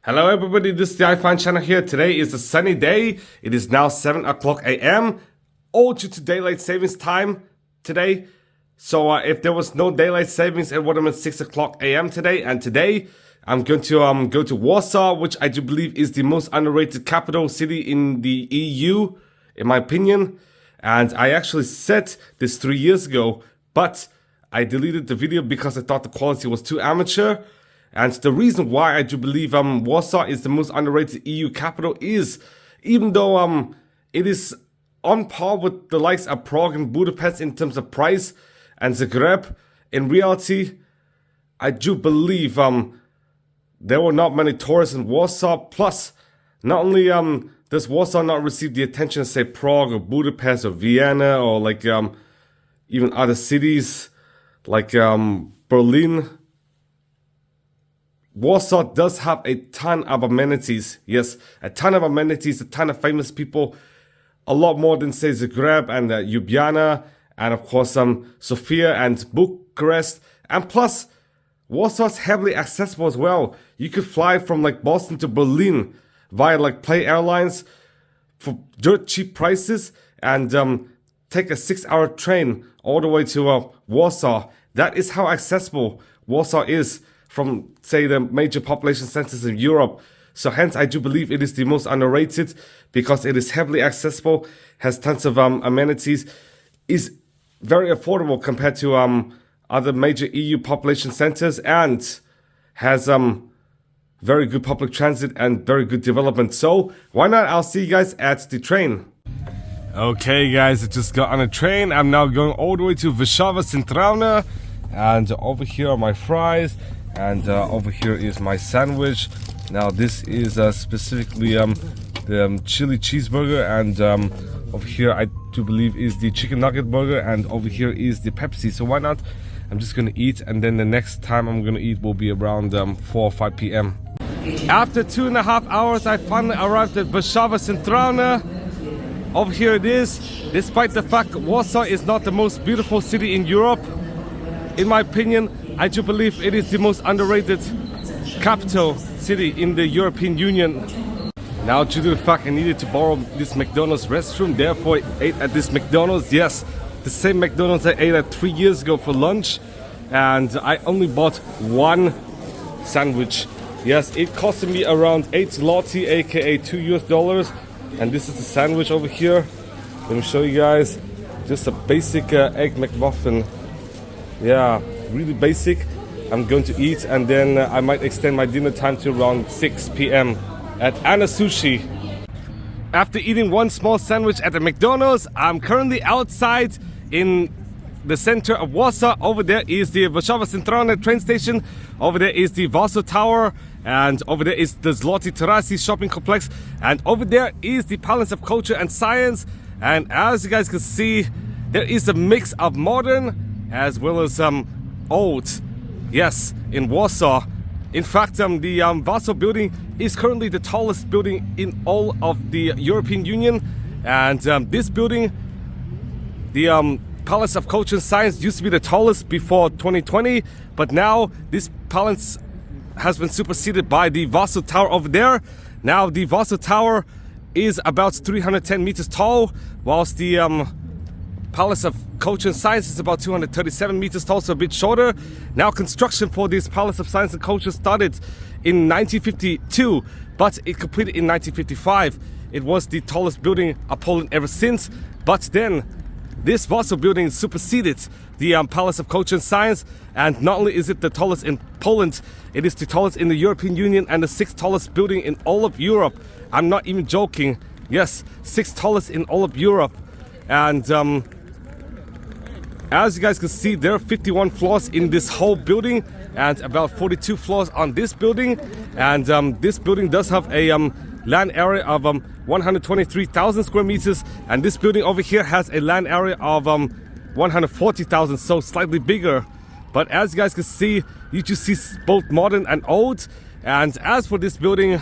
Hello everybody, this is the iFind channel here. Today is a sunny day. It is now 7 o'clock a.m. all due to daylight savings time today. So if there was no daylight savings, it would have been 6 o'clock a.m. today. And today I'm going to go to Warsaw, which I do believe is the most underrated capital city in the EU, in my opinion. And I actually said this 3 years ago, but I deleted the video because I thought the quality was too amateur. And the reason why I do believe Warsaw is the most underrated EU capital is, even though it is on par with the likes of Prague and Budapest in terms of price and Zagreb, in reality, I do believe there were not many tourists in Warsaw. Plus, not only does Warsaw not receive the attention of, say, Prague or Budapest or Vienna or like even other cities like Berlin, Warsaw does have a ton of amenities. Yes, a ton of amenities, a ton of famous people, a lot more than, say, Zagreb and Ljubljana, and of course Sofia and Bucharest. And plus, Warsaw's heavily accessible as well. You could fly from like Boston to Berlin via like Play Airlines for dirt cheap prices and take a 6-hour train all the way to Warsaw. That is how accessible Warsaw is from, say, the major population centers in Europe. So hence I do believe it is the most underrated because it is heavily accessible, has tons of amenities, is very affordable compared to other major EU population centers, and has very good public transit and very good development. So why not? I'll see you guys at the train. Okay guys, I just got on a train. I'm now going all the way to Warsaw Centralna, and over here are my fries. And over here is my sandwich. Now this is specifically the chili cheeseburger, and over here I do believe is the chicken nugget burger, and over here is the Pepsi. So why not? I'm just gonna eat, and then the next time I'm gonna eat will be around 4 or 5 p.m. After 2.5 hours, I finally arrived at Warsaw Centralna. Over here it is. Despite the fact Warsaw is not the most beautiful city in Europe, in my opinion, I do believe it is the most underrated capital city in the European Union. Now, due to the fact I needed to borrow this McDonald's restroom, therefore I ate at this McDonald's. Yes, the same McDonald's I ate at 3 years ago for lunch, and I only bought one sandwich. Yes, it costed me around 8 zloty, aka $2 US, and this is the sandwich over here. Let me show you guys. Just a basic egg McMuffin. Yeah, really basic. I'm going to eat, and then I might extend my dinner time to around 6 p.m. at Anna Sushi. After eating one small sandwich at the McDonald's, I'm currently outside in the center of Warsaw. Over there is the Warsaw Centralna train station. Over there is the Warsaw Tower, and over there is the Zlote Tarasy shopping complex, and over there is the Palace of Culture and Science. And as you guys can see, there is a mix of modern as well as old, yes, in Warsaw. In fact, the Warsaw building is currently the tallest building in all of the European Union. And this building, the Palace of Culture and Science, used to be the tallest before 2020, but now this palace has been superseded by the Warsaw Tower over there. Now the Warsaw Tower is about 310 meters tall, whilst the Palace of Culture and Science is about 237 meters tall, so a bit shorter. Now construction for this Palace of Science and Culture started in 1952, but it completed in 1955. It was the tallest building of Poland ever since, but then this Warsaw building superseded the Palace of Culture and Science, and not only is it the tallest in Poland, it is the tallest in the European Union and the 6th tallest building in all of Europe. I'm not even joking. Yes, 6th tallest in all of Europe. And as you guys can see, there are 51 floors in this whole building and about 42 floors on this building. And this building does have a land area of 123,000 square meters, and this building over here has a land area of 140,000, so slightly bigger. But as you guys can see, you just see both modern and old. And as for this building,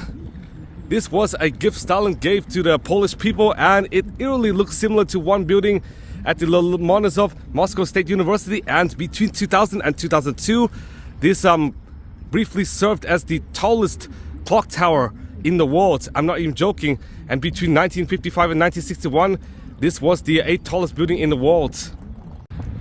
this was a gift Stalin gave to the Polish people, and it eerily looks similar to one building at the Lomonosov Moscow State University. And between 2000 and 2002, this briefly served as the tallest clock tower in the world. I'm not even joking. And between 1955 and 1961, this was the 8th tallest building in the world.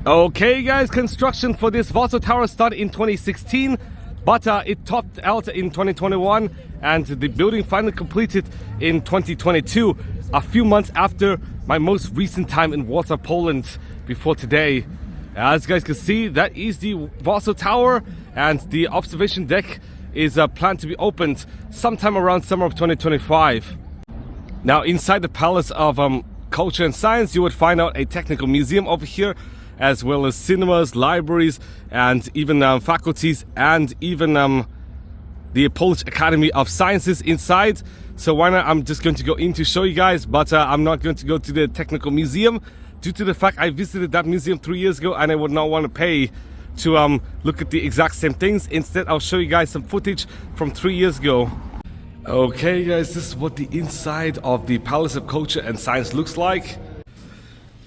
Okay guys, construction for this Warsaw Tower started in 2016, but it topped out in 2021, and the building finally completed in 2022, a few months after my most recent time in Warsaw, Poland, before today. As you guys can see, that is the Warsaw Tower, and the observation deck is planned to be opened sometime around summer of 2025. Now inside the Palace of Culture and Science, you would find out a technical museum over here, as well as cinemas, libraries, and even faculties, and even the Polish Academy of Sciences inside. So why not, I'm just going to go in to show you guys, but I'm not going to go to the technical museum due to the fact I visited that museum 3 years ago and I would not want to pay to look at the exact same things. Instead, I'll show you guys some footage from 3 years ago. Okay guys, this is what the inside of the Palace of Culture and Science looks like.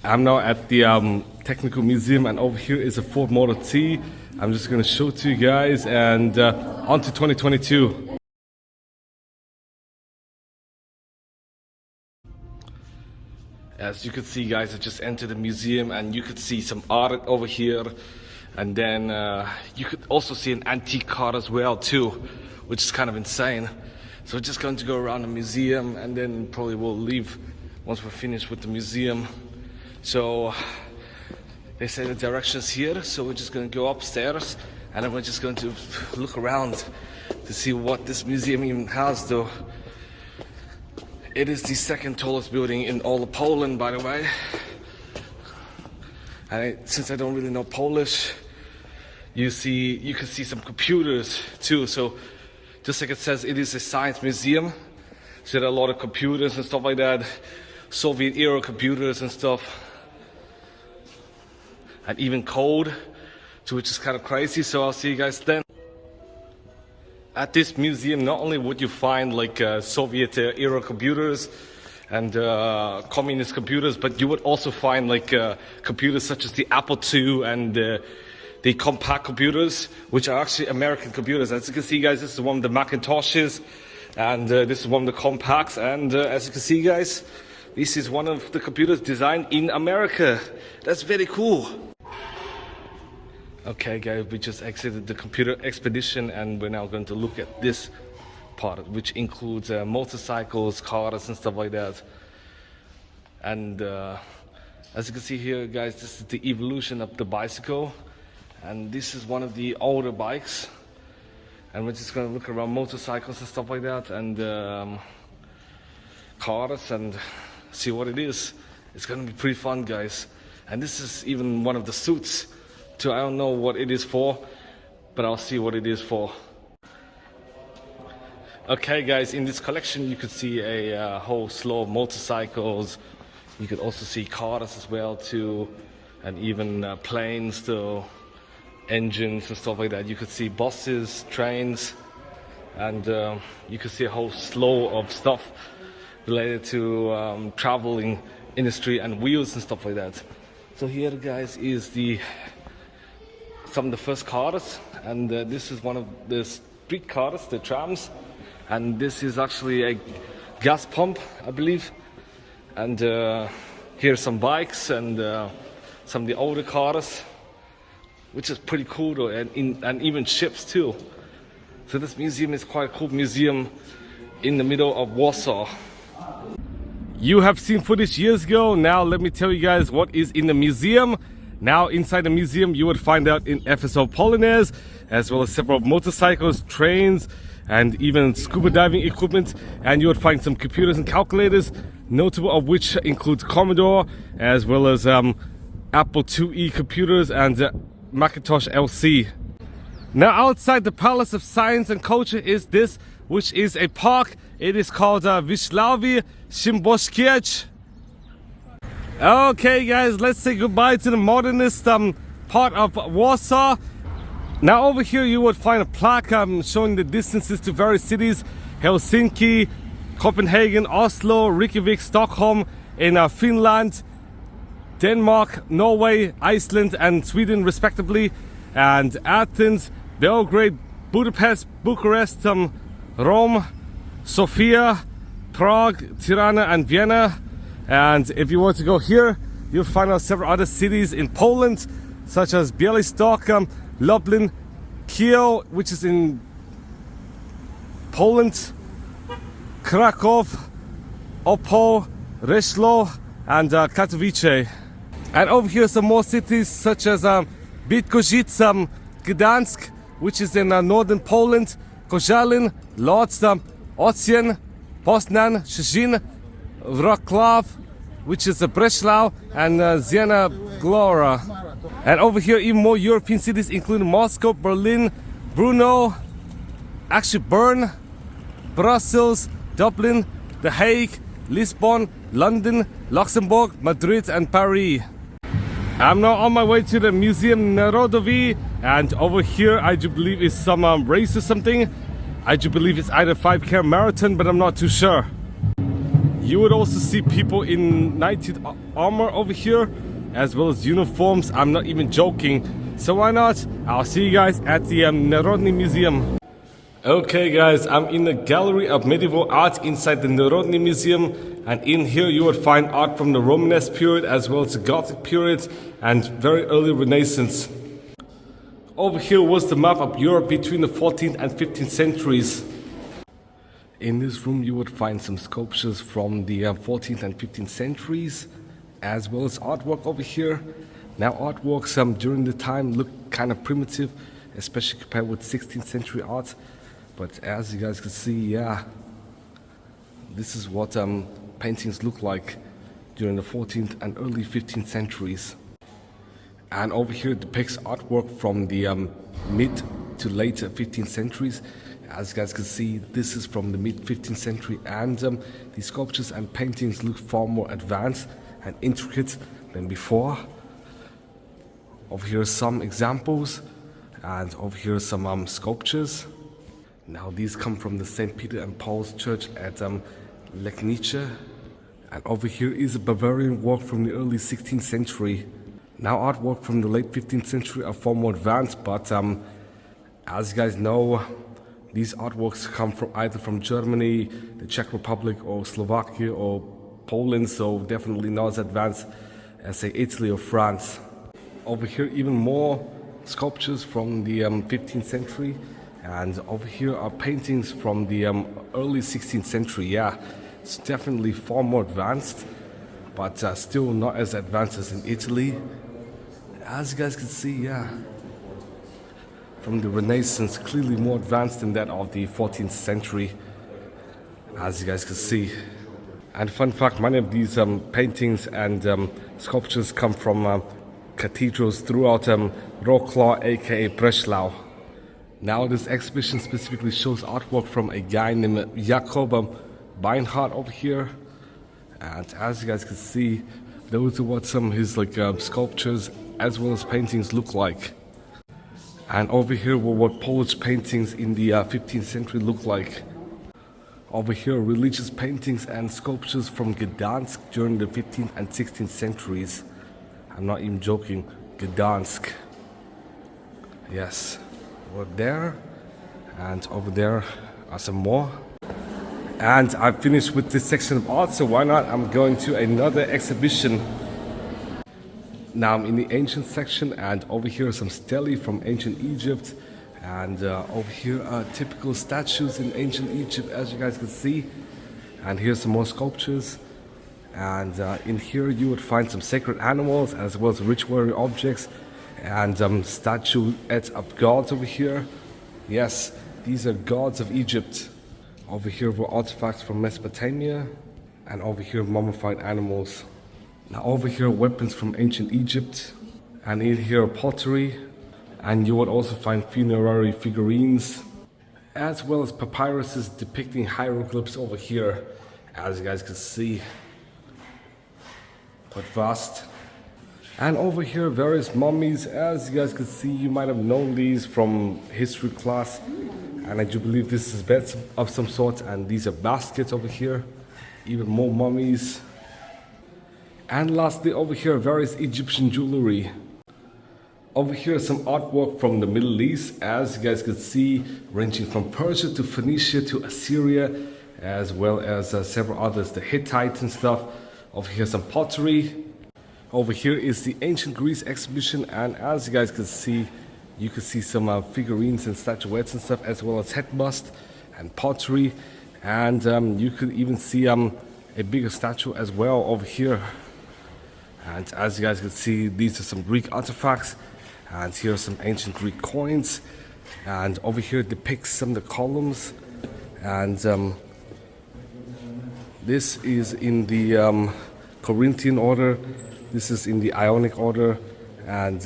I'm now at the Technical Museum, and over here is a Ford Model T. I'm just going to show it to you guys, and on to 2022. As you can see guys, I just entered the museum, and you could see some art over here, and then you could also see an antique car as well too, which is kind of insane. So we're just going to go around the museum, and then probably we'll leave once we're finished with the museum. So they say the directions here, so we're just going to go upstairs, and then we're just going to look around to see what this museum even has. Though it is the 2nd tallest building in all of Poland, by the way. And since I don't really know Polish, you can see some computers too. So just like it says, it is a science museum, so there are a lot of computers and stuff like that, Soviet era computers and stuff, and even code, which is kind of crazy. So I'll see you guys then. At this museum, not only would you find like Soviet era computers and communist computers, but you would also find like computers such as the Apple II and the compact computers, which are actually American computers. As you can see guys, this is one of the Macintoshes, and this is one of the compacts, and as you can see guys, this is one of the computers designed in America. That's very cool. Okay guys, we just exited the computer expedition, and we're now going to look at this part, which includes motorcycles, cars and stuff like that. And as you can see here guys, this is the evolution of the bicycle, and this is one of the older bikes, and we're just going to look around motorcycles and stuff like that, and cars, and see what it is. It's going to be pretty fun guys. And this is even one of the suits too. I don't know what it is for, but I'll see what it is for. Okay guys, in this collection you could see a whole slew of motorcycles. You could also see cars as well too, and even planes too, engines and stuff like that. You could see buses, trains, and you could see a whole slew of stuff related to traveling industry and wheels and stuff like that. So here guys is some of the first cars, and this is one of the street cars, the trams, and this is actually a gas pump, I believe. And here's some bikes and some of the older cars, which is pretty cool though, and even ships too. So this museum is quite a cool museum in the middle of Warsaw. You have seen footage years ago. Now let me tell you guys what is in the museum. Now inside the museum you would find out in FSO Polonairs, as well as several motorcycles, trains, and even scuba diving equipment, and you would find some computers and calculators, notable of which includes Commodore, as well as Apple IIe computers and Macintosh LC. Now outside the Palace of Science and Culture is this, which is a park. It is called Wisławie Szymborskiec. Okay guys, let's say goodbye to the modernist part of Warsaw. Now over here you would find a plaque showing the distances to various cities: Helsinki, Copenhagen, Oslo, Reykjavik, Stockholm in Finland, Denmark, Norway, Iceland and Sweden respectively, and Athens, Belgrade, Budapest, Bucharest, Rome, Sofia, Prague, Tirana and Vienna. And if you want to go here, you'll find out several other cities in Poland, such as Białystok, Lublin, Kiel, which is in Poland, Krakow, Opole, Rzeszów, and Katowice. And over here some more cities such as Bydgoszcz, Gdansk, which is in northern Poland, Koszalin, Lodz, Ocien, Poznan, Szczecin, Wrocław, which is Breslau, and Zielona Góra. And over here even more European cities including Moscow, Berlin, Brno, actually Bern, Brussels, Dublin, The Hague, Lisbon, London, Luxembourg, Madrid and Paris. I'm now on my way to the Museum Narodowe, and over here I do believe is some race or something. I do believe it's either 5K marathon, but I'm not too sure. You would also see people in knighted armor over here, as well as uniforms. I'm not even joking. So why not? I'll see you guys at the Narodowe Museum. Okay guys, I'm in the gallery of medieval art inside the Narodowe Museum, and in here you would find art from the Romanesque period as well as the Gothic period and very early Renaissance. Over here was the map of Europe between the 14th and 15th centuries. In this room you would find some sculptures from the 14th and 15th centuries, as well as artwork over here. Now artworks during the time look kind of primitive, especially compared with 16th century art. But as you guys can see, yeah, this is what paintings look like during the 14th and early 15th centuries. And over here depicts artwork from the mid to late 15th centuries. As you guys can see, this is from the mid 15th century, and the sculptures and paintings look far more advanced and intricate than before. Over here are some examples, and over here are some sculptures. Now these come from the St. Peter and Paul's Church at Legnica. And over here is a Bavarian work from the early 16th century. Now artwork from the late 15th century are far more advanced, but as you guys know, these artworks come from either from Germany, the Czech Republic, or Slovakia, or Poland, so definitely not as advanced as say Italy or France. Over here even more sculptures from the 15th century. And over here are paintings from the early 16th century. Yeah, it's definitely far more advanced, but still not as advanced as in Italy. As you guys can see, yeah, from the Renaissance, clearly more advanced than that of the 14th century, as you guys can see. And fun fact, many of these paintings and sculptures come from cathedrals throughout Wrocław, aka Breslau. Now this exhibition specifically shows artwork from a guy named Jakob Beinhardt over here. And as you guys can see, those are what some of his sculptures as well as paintings look like. And over here were what Polish paintings in the 15th century look like. Over here religious paintings and sculptures from Gdansk during the 15th and 16th centuries. I'm not even joking, Gdansk. Yes. Over there, and over there are some more. And I've finished with this section of art, so why not? I'm going to another exhibition. Now I'm in the ancient section, and over here are some stelae from ancient Egypt, and over here are typical statues in ancient Egypt, as you guys can see. And here's some more sculptures, and in here you would find some sacred animals as well as ritual objects and statuettes of gods over here. Yes, these are gods of Egypt. Over here were artifacts from Mesopotamia, and over here mummified animals. Now over here weapons from ancient Egypt, and in here pottery, and you would also find funerary figurines, as well as papyruses depicting hieroglyphs over here, as you guys can see. Quite vast. And over here various mummies, as you guys can see. You might have known these from history class, and I do believe this is beds of some sort, and these are baskets over here, even more mummies. And lastly over here various Egyptian jewelry. Over here is some artwork from the Middle East, as you guys can see, ranging from Persia to Phoenicia to Assyria, as well as several others, the Hittite and stuff. Over here some pottery. Over here is the Ancient Greece exhibition, and as you guys can see, you can see some figurines and statuettes and stuff, as well as head bust and pottery, and you could even see a bigger statue as well over here. And as you guys can see, these are some Greek artifacts, and here are some ancient Greek coins, and over here depicts some of the columns, and this is in the Corinthian order, this is in the Ionic order, and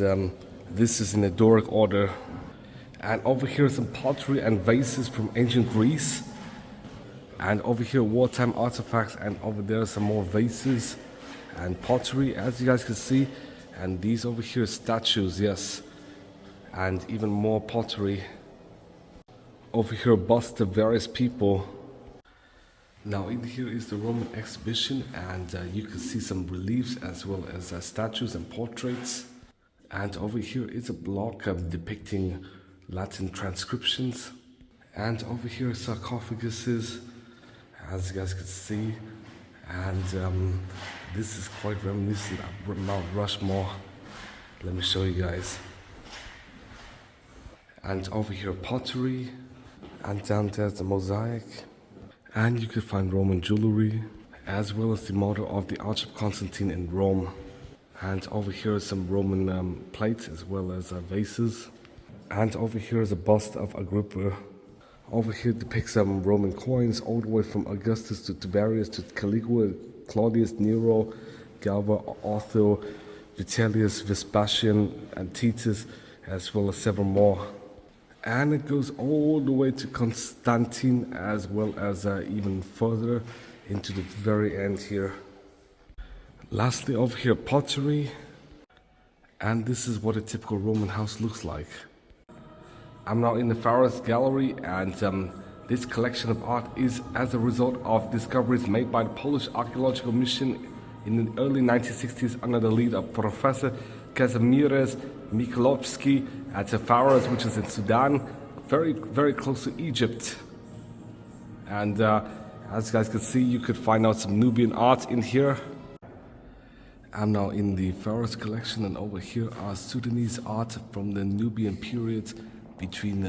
this is in the Doric order. And over here some pottery and vases from ancient Greece, and over here wartime artifacts, and over there some more vases and pottery, as you guys can see. And these over here statues, yes, and even more pottery. Over here busts of various people. Now in here is the Roman exhibition, and you can see some reliefs as well as statues and portraits. And over here is a block depicting Latin transcriptions. And over here are sarcophaguses, as you guys can see. And this is quite reminiscent of Mount Rushmore. Let me show you guys. And over here pottery, and down there's the mosaic. And you can find Roman jewelry, as well as the model of the Archbishop Constantine in Rome. And over here is some Roman plates as well as vases. And over here is a bust of Agrippa. Over here depicts some Roman coins, all the way from Augustus to Tiberius to Caligula, Claudius, Nero, Galba, Otho, Vitellius, Vespasian, and Titus, as well as several more. And it goes all the way to Constantine, as well as even further into the very end here. Lastly, over here pottery, and this is what a typical Roman house looks like. I'm now in the Pharaoh's Gallery, and this collection of art is as a result of discoveries made by the Polish Archaeological Mission in the early 1960s under the lead of Professor Kazimierz Michalowski at the Pharaohs, which is in Sudan, very, very close to Egypt. And as you guys can see, you could find out some Nubian art in here. I'm now in the Pharaohs collection, and over here are Sudanese art from the Nubian period between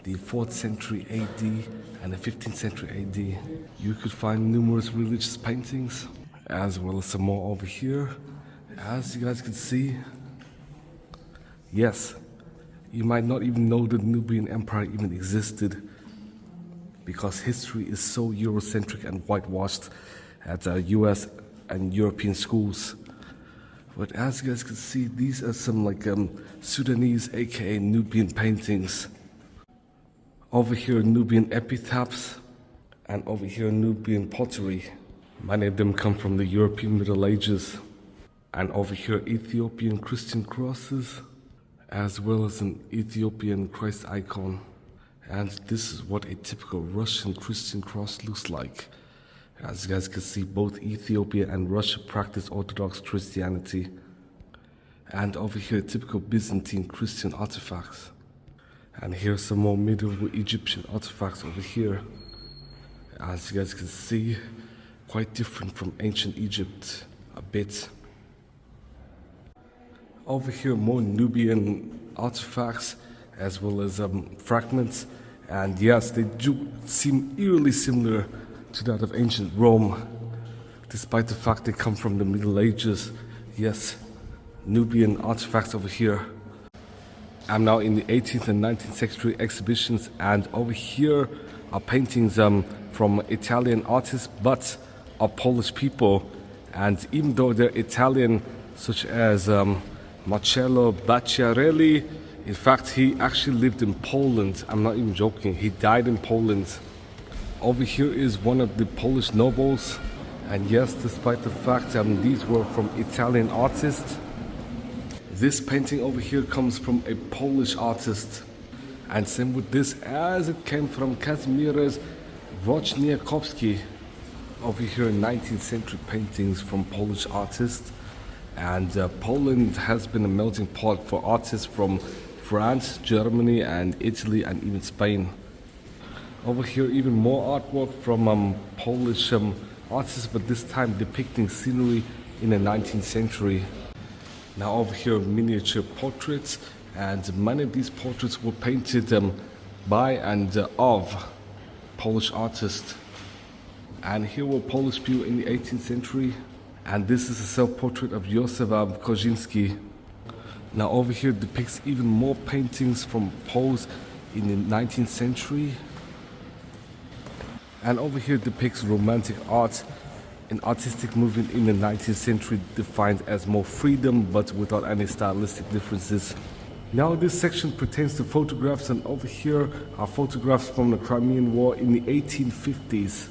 the 4th century AD and the 15th century AD. You could find numerous religious paintings, as well as some more over here. As you guys can see, yes, you might not even know the Nubian Empire even existed, because history is so Eurocentric and whitewashed at US and European schools. But as you guys can see, these are some Sudanese aka Nubian paintings. Over here Nubian epitaphs, and over here Nubian pottery. Many of them come from the European Middle Ages. And over here Ethiopian Christian crosses, as well as an Ethiopian Christ icon. And this is what a typical Russian Christian cross looks like. As you guys can see, both Ethiopia and Russia practice Orthodox Christianity. And over here, typical Byzantine Christian artifacts. And here's some more medieval Egyptian artifacts over here. As you guys can see, quite different from ancient Egypt a bit. Over here, more Nubian artifacts, as well as fragments. And yes, they do seem eerily similar to that of ancient Rome, despite the fact they come from the Middle Ages. Yes, Nubian artifacts over here. I'm now in the 18th and 19th century exhibitions, and over here are paintings from Italian artists, but are Polish people. And even though they're Italian, such as Marcello Bacciarelli, in fact, he actually lived in Poland. I'm not even joking. He died in Poland. Over here is one of the Polish nobles, and yes, despite the fact these were from Italian artists, this painting over here comes from a Polish artist. And same with this, as it came from Kazimierz Wojciechowski. Over here 19th century paintings from Polish artists, And Poland has been a melting pot for artists from France, Germany, and Italy, and even Spain. Over here, even more artwork from Polish artists, but this time depicting scenery in the 19th century. Now over here, miniature portraits, and many of these portraits were painted by and of Polish artists. And here were Polish people in the 18th century, and this is a self-portrait of Józef Kozinski. Now over here depicts even more paintings from Poles in the 19th century. And over here depicts romantic art, an artistic movement in the 19th century defined as more freedom but without any stylistic differences. Now this section pertains to photographs, and over here are photographs from the Crimean War in the 1850s.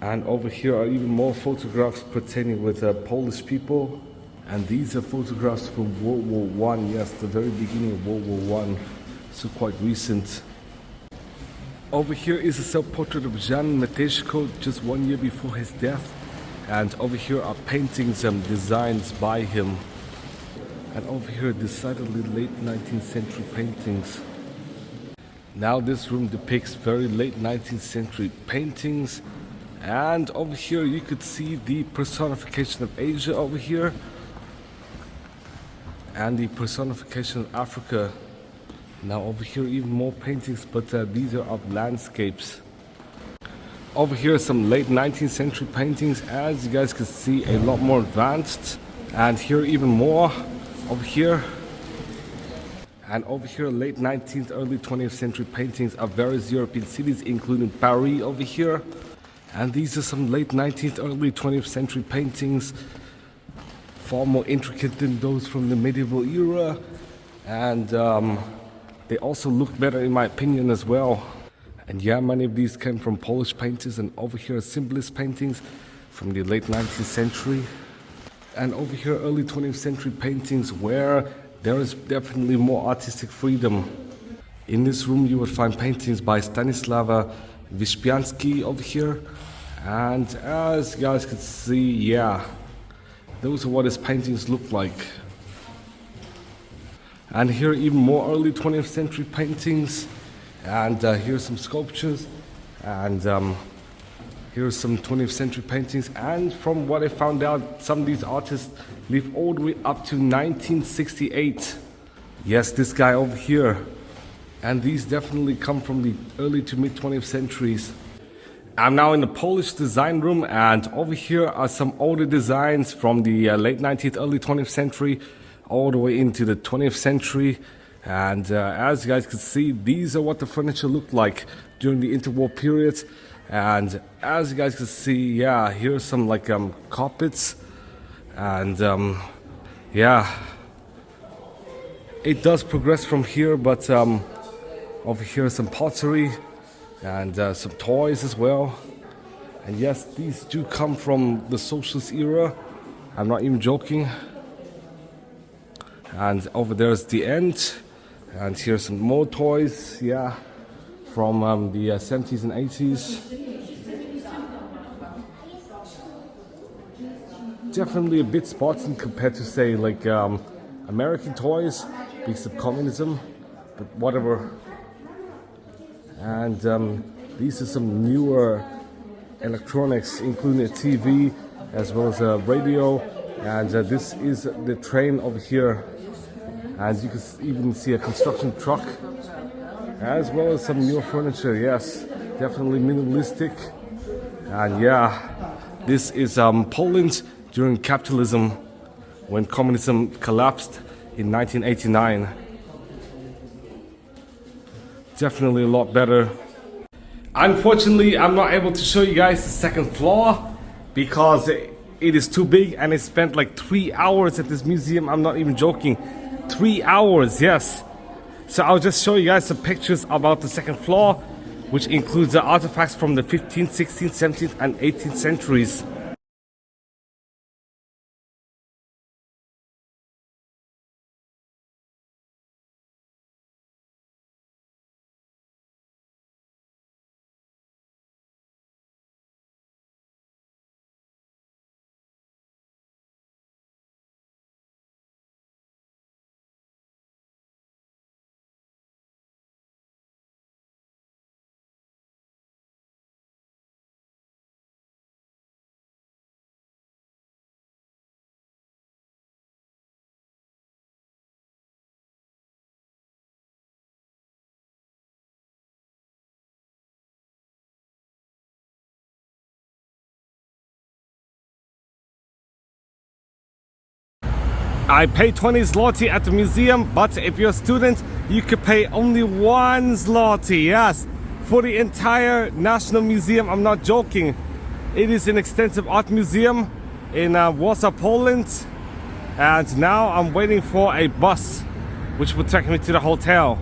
And over here are even more photographs pertaining with Polish people. And these are photographs from World War I, yes, the very beginning of World War I, so quite recent. Over here is a self-portrait of Jan Matejko just 1 year before his death. And over here are paintings and designs by him. And over here decidedly late 19th century paintings. Now this room depicts very late 19th century paintings. And over here you could see the personification of Asia over here. And the personification of Africa. Now over here even more paintings, but these are of landscapes. Over here are some late 19th century paintings, as you guys can see, a lot more advanced. And here even more over here. And over here late 19th, early 20th century paintings of various European cities, including Paris over here. And these are some late 19th, early 20th century paintings, far more intricate than those from the medieval era. And they also look better in my opinion as well. And yeah, many of these came from Polish painters. And over here are symbolist paintings from the late 19th century. And over here early 20th century paintings where there is definitely more artistic freedom. In this room you would find paintings by Stanisława Wyspiański over here. And as you guys can see, yeah, those are what his paintings look like. And here even more early 20th century paintings. And here's some sculptures. And here's some 20th century paintings. And from what I found out, some of these artists live all the way up to 1968. Yes, this guy over here. And these definitely come from the early to mid 20th centuries. I'm now in the Polish design room, and over here are some older designs from the late 19th, early 20th century, all the way into the 20th century. And as you guys can see, these are what the furniture looked like during the interwar period. And as you guys can see, yeah, here's some like carpets. And yeah, it does progress from here, but over here some pottery and some toys as well. And yes, these do come from the socialist era. I'm not even joking. And over there's the end. And here's some more toys, yeah, from the 70s and 80s. Definitely a bit Spartan compared to, say, like American toys because of communism, but whatever. And these are some newer electronics, including a TV as well as a radio. And this is the train over here. And you can even see a construction truck, as well as some newer furniture. Yes, definitely minimalistic. And yeah, this is Poland during capitalism, when communism collapsed in 1989. Definitely a lot better. Unfortunately, I'm not able to show you guys the second floor because it is too big, and I spent like 3 hours at this museum. I'm not even joking. 3 hours, yes. So I'll just show you guys some pictures about the second floor, which includes the artifacts from the 15th, 16th, 17th, and 18th centuries. I pay 20 zloty at the museum, but if you're a student, you could pay only 1 zloty, yes, for the entire National Museum. I'm not joking. It is an extensive art museum in Warsaw, Poland. And now I'm waiting for a bus, which will take me to the hotel.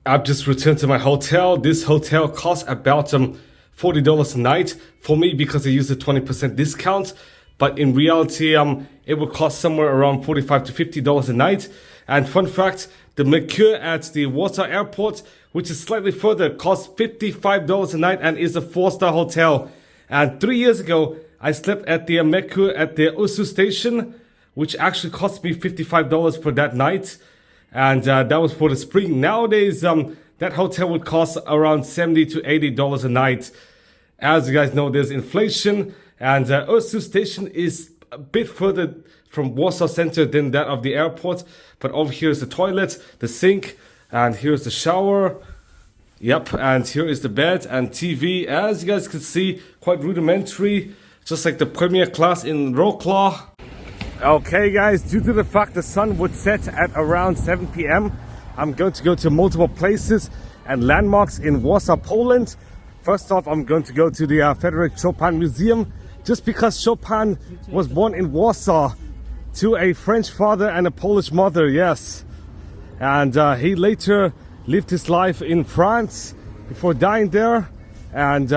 I've just returned to my hotel. This hotel costs about $40 a night for me because I used a 20% discount. But in reality, it would cost somewhere around $45 to $50 a night. And fun fact, the Mercure at the Warsaw airport, which is slightly further, costs $55 a night and is a 4-star hotel. And 3 years ago, I slept at the Mercure at the Usu station, which actually cost me $55 for that night. And that was for the spring. Nowadays, that hotel would cost around $70 to $80 a night. As you guys know, there's inflation. And Usu station is a bit further from Warsaw Center than that of the airport. But over here is the toilet, the sink, and here's the shower. Yep, and here is the bed and TV. As you guys can see, quite rudimentary, just like the premier class in Wrocław. Okay guys, due to the fact the sun would set at around 7 p.m, I'm going to go to multiple places and landmarks in Warsaw, Poland. First off, I'm going to go to the Frederick Chopin Museum, just because Chopin was born in Warsaw to a French father and a Polish mother, yes. And he later lived his life in France before dying there. And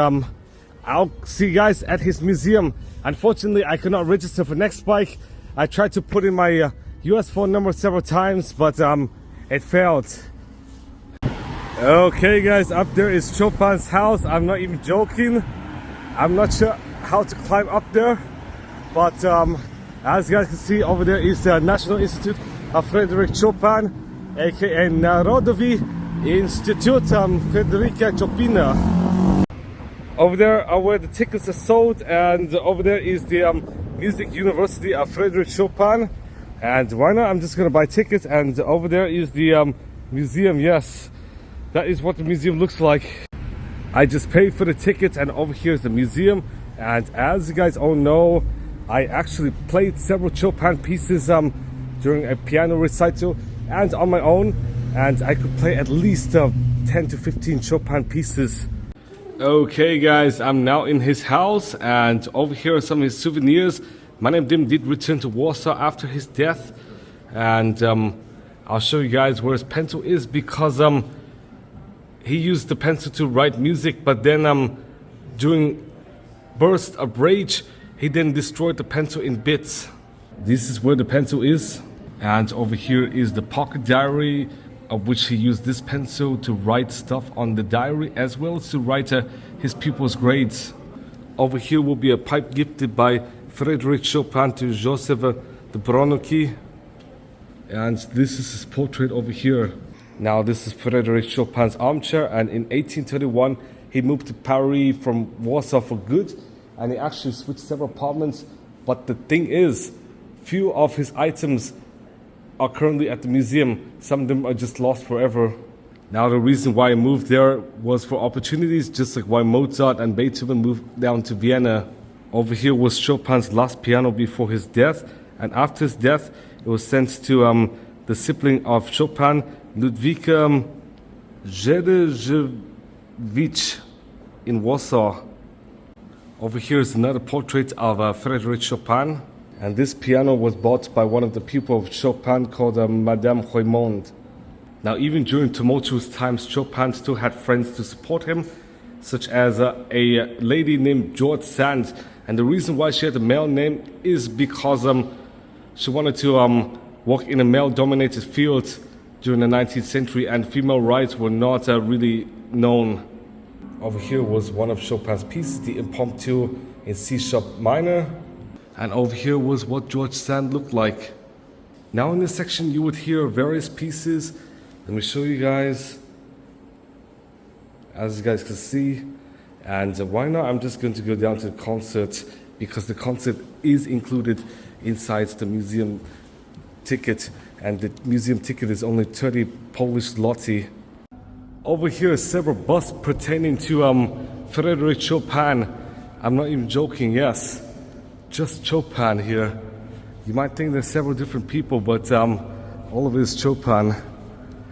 I'll see you guys at his museum. Unfortunately, I could not register for Nextbike. I tried to put in my US phone number several times, but it failed. Okay guys, up there is Chopin's house. I'm not even joking. I'm not sure how to climb up there, but as you guys can see, over there is the National Institute of Frederick Chopin, aka Narodowe Instytut Fryderyka Chopina. Over there are where the tickets are sold, and over there is the Music University of Frederick Chopin. And why not? I'm just gonna buy tickets. And over there is the museum. Yes, that is what the museum looks like. I just paid for the tickets, and over here is the museum. And as you guys all know, I actually played several Chopin pieces during a piano recital and on my own, and I could play at least 10 to 15 Chopin pieces. Okay guys, I'm now in his house, and over here are some of his souvenirs. My name Dim did return to Warsaw after his death, and I'll show you guys where his pencil is, because he used the pencil to write music, but then during burst of rage, he then destroyed the pencil in bits. This is where the pencil is, and over here is the pocket diary, of which he used this pencil to write stuff on the diary, as well as to write his pupils' grades. Over here will be a pipe gifted by Frederick Chopin to Joseph Dubrovnicki, and this is his portrait over here. Now this is Frederick Chopin's armchair, and in 1831 he moved to Paris from Warsaw for good, and he actually switched several apartments. But the thing is, few of his items are currently at the museum. Some of them are just lost forever. Now the reason why I moved there was for opportunities, just like why Mozart and Beethoven moved down to Vienna. Over here was Chopin's last piano before his death, and after his death it was sent to the sibling of Chopin, Ludwika Jerzewicz in Warsaw. Over here is another portrait of Frederick Chopin, and this piano was bought by one of the pupils of Chopin called Madame Roymond. Now even during tumultuous times, Chopin still had friends to support him, such as a lady named George Sand. And the reason why she had a male name is because she wanted to work in a male-dominated field during the 19th century, and female rights were not really known. Over here was one of Chopin's pieces, the Impromptu in C-sharp minor. And over here was what George Sand looked like. Now in this section you would hear various pieces. Let me show you guys, as you guys can see. And why not, I'm just going to go down to the concert, because the concert is included inside the museum ticket, and the museum ticket is only 30 Polish zloty. Over here are several busts pertaining to Frederick Chopin. I'm not even joking, yes. Just Chopin here. You might think there's several different people, but all of it is Chopin.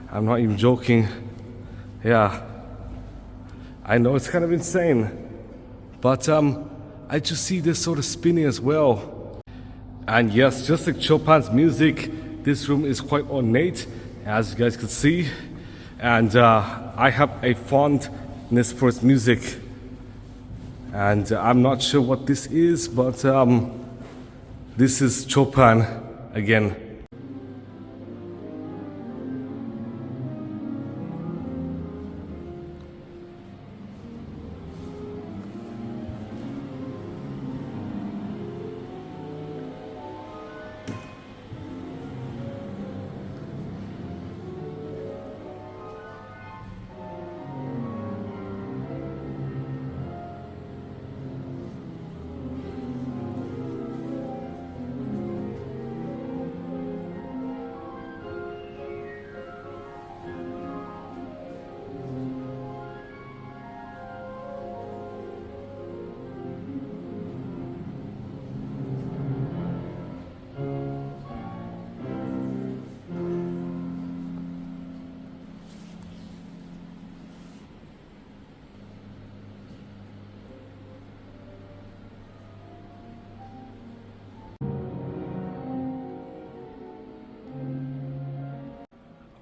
I'm not even joking. Yeah, I know it's kind of insane, but I just see this sort of spinning as well. And yes, just like Chopin's music, this room is quite ornate, as you guys can see. And I have a fondness for its music. And I'm not sure what this is, but this is Chopin again.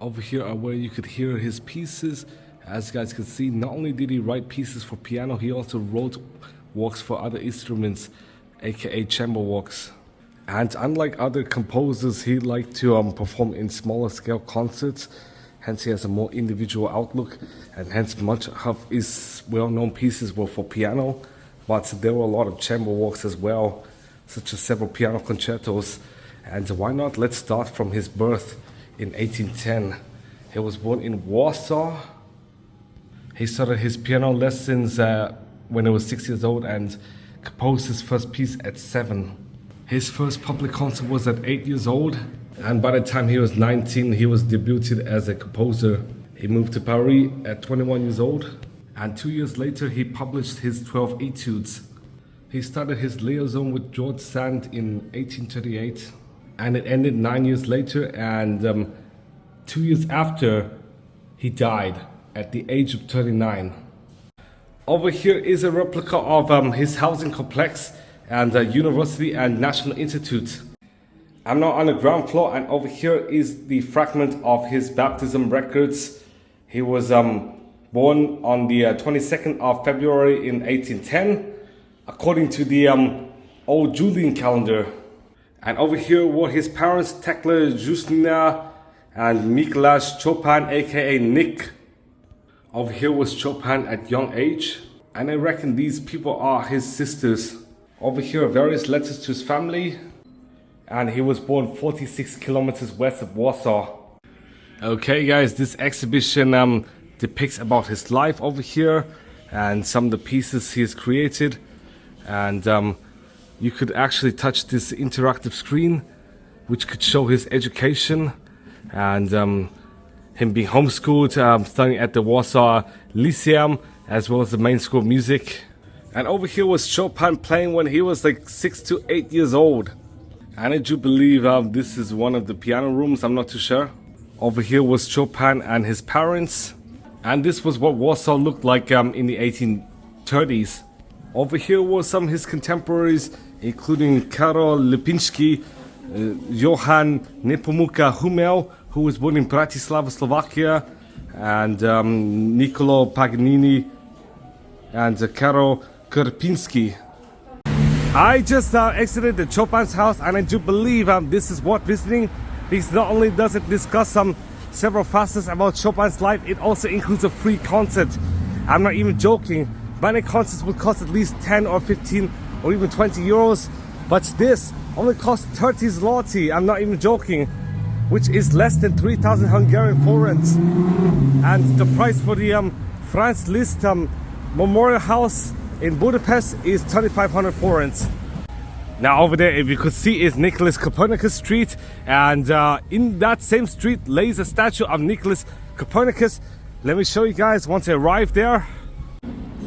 Over here are where you could hear his pieces. As you guys can see, not only did he write pieces for piano, he also wrote works for other instruments, aka chamber works. And unlike other composers, he liked to perform in smaller scale concerts. Hence he has a more individual outlook, and hence much of his well-known pieces were for piano, but there were a lot of chamber works as well, such as several piano concertos. And why not, let's start from his birth in 1810. He was born in Warsaw. He started his piano lessons when he was 6 years old and composed his first piece at 7. His first public concert was at 8 years old, and by the time he was 19, he was debuted as a composer. He moved to Paris at 21 years old, and 2 years later he published his 12 etudes. He started his liaison with George Sand in 1838, and it ended 9 years later, and 2 years after he died at the age of 39. Over here is a replica of his housing complex and University and National Institute. I'm now on the ground floor, and over here is the fragment of his baptism records. He was born on the 22nd of February in 1810, according to the old Julian calendar. And over here were his parents, Tekla Justina and Miklas Chopin, aka Nick. Over here was Chopin at young age, and I reckon these people are his sisters. Over here are various letters to his family, and he was born 46 kilometers west of Warsaw. Okay guys, this exhibition depicts about his life over here and some of the pieces he has created, and you could actually touch this interactive screen which could show his education and him being homeschooled, studying at the Warsaw Lyceum as well as the main school of music. And over here was Chopin playing when he was like 6 to 8 years old. And I do believe this is one of the piano rooms, I'm not too sure. Over here was Chopin and his parents. And this was what Warsaw looked like in the 1830s. Over here were some of his contemporaries, including Karol Lipinski, Johann Nepomuka Hummel, who was born in Bratislava, Slovakia, and Niccolo Paganini and Karol Krupinski. I just exited the Chopin's house, and I do believe this is worth visiting, because not only does it discuss several facets about Chopin's life, it also includes a free concert. I'm not even joking. Many concerts would cost at least 10 or 15 or even 20 euros, but this only costs 30 zloty. I'm not even joking, which is less than 3,000 Hungarian forints. And the price for the Franz Liszt Memorial House in Budapest is 2,500 forints. Now over there, if you could see, is Nicholas Copernicus Street, and in that same street lays a statue of Nicholas Copernicus. Let me show you guys once I arrive there.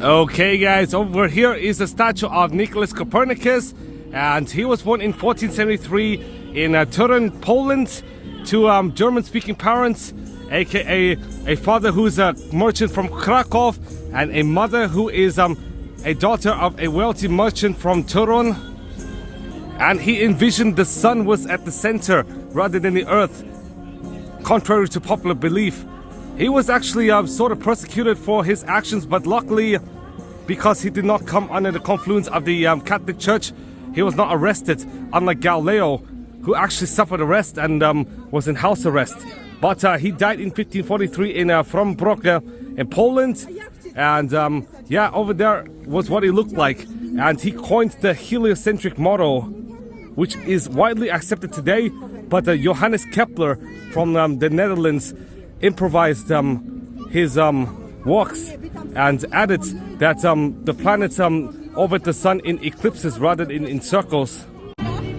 Okay guys, over here is a statue of Nicholas Copernicus, and he was born in 1473 in Turin, Poland, to German-speaking parents, aka a father who's a merchant from Krakow and a mother who is a daughter of a wealthy merchant from Turin. And he envisioned the sun was at the center rather than the earth, contrary to popular belief. He was actually sort of persecuted for his actions, but luckily, because he did not come under the confluence of the Catholic Church, he was not arrested, unlike Galileo, who actually suffered arrest and was in house arrest. But he died in 1543 in Frombrocke in Poland. And yeah, over there was what he looked like. And he coined the heliocentric model, which is widely accepted today. But Johannes Kepler from the Netherlands improvised his works and added that the planets orbit the sun in eclipses rather than in circles.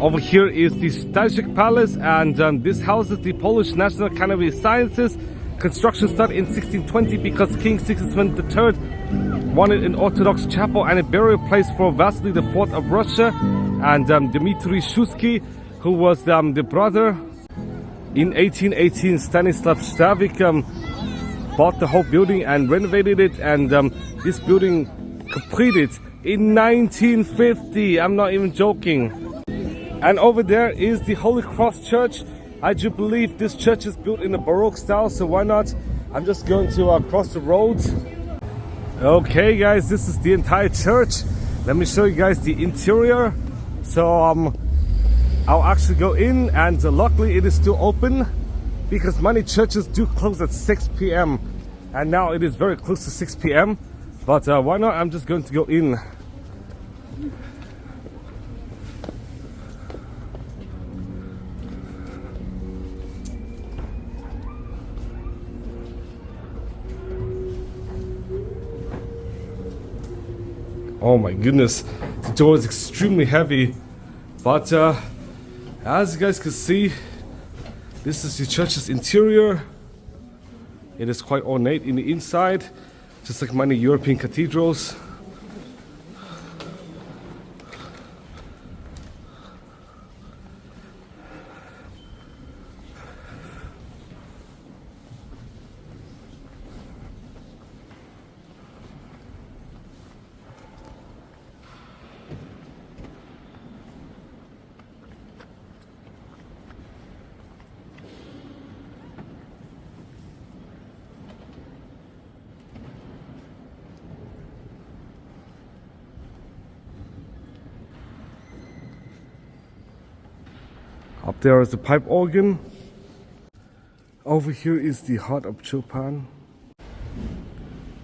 Over here is the Lazienki Palace, and this houses the Polish National Academy of Sciences. Construction started in 1620 because King Sigismund III wanted an Orthodox chapel and a burial place for Vasily IV of Russia, and Dmitry Shuisky, who was the brother. In 1818, Stanislav Stavik bought the whole building and renovated it, and this building completed in 1950. I'm not even joking. And over there is the Holy Cross Church. I do believe this church is built in the Baroque style, so why not? I'm just going to cross the road. Okay guys, this is the entire church. Let me show you guys the interior. So I'll actually go in, and luckily it is still open, because many churches do close at 6 p.m. and now it is very close to 6 p.m. But why not? I'm just going to go in. Oh my goodness, the door is extremely heavy. But as you guys can see, this is the church's interior. It is quite ornate in the inside, just like many European cathedrals. Up there is the pipe organ. Over here is the heart of Chopin.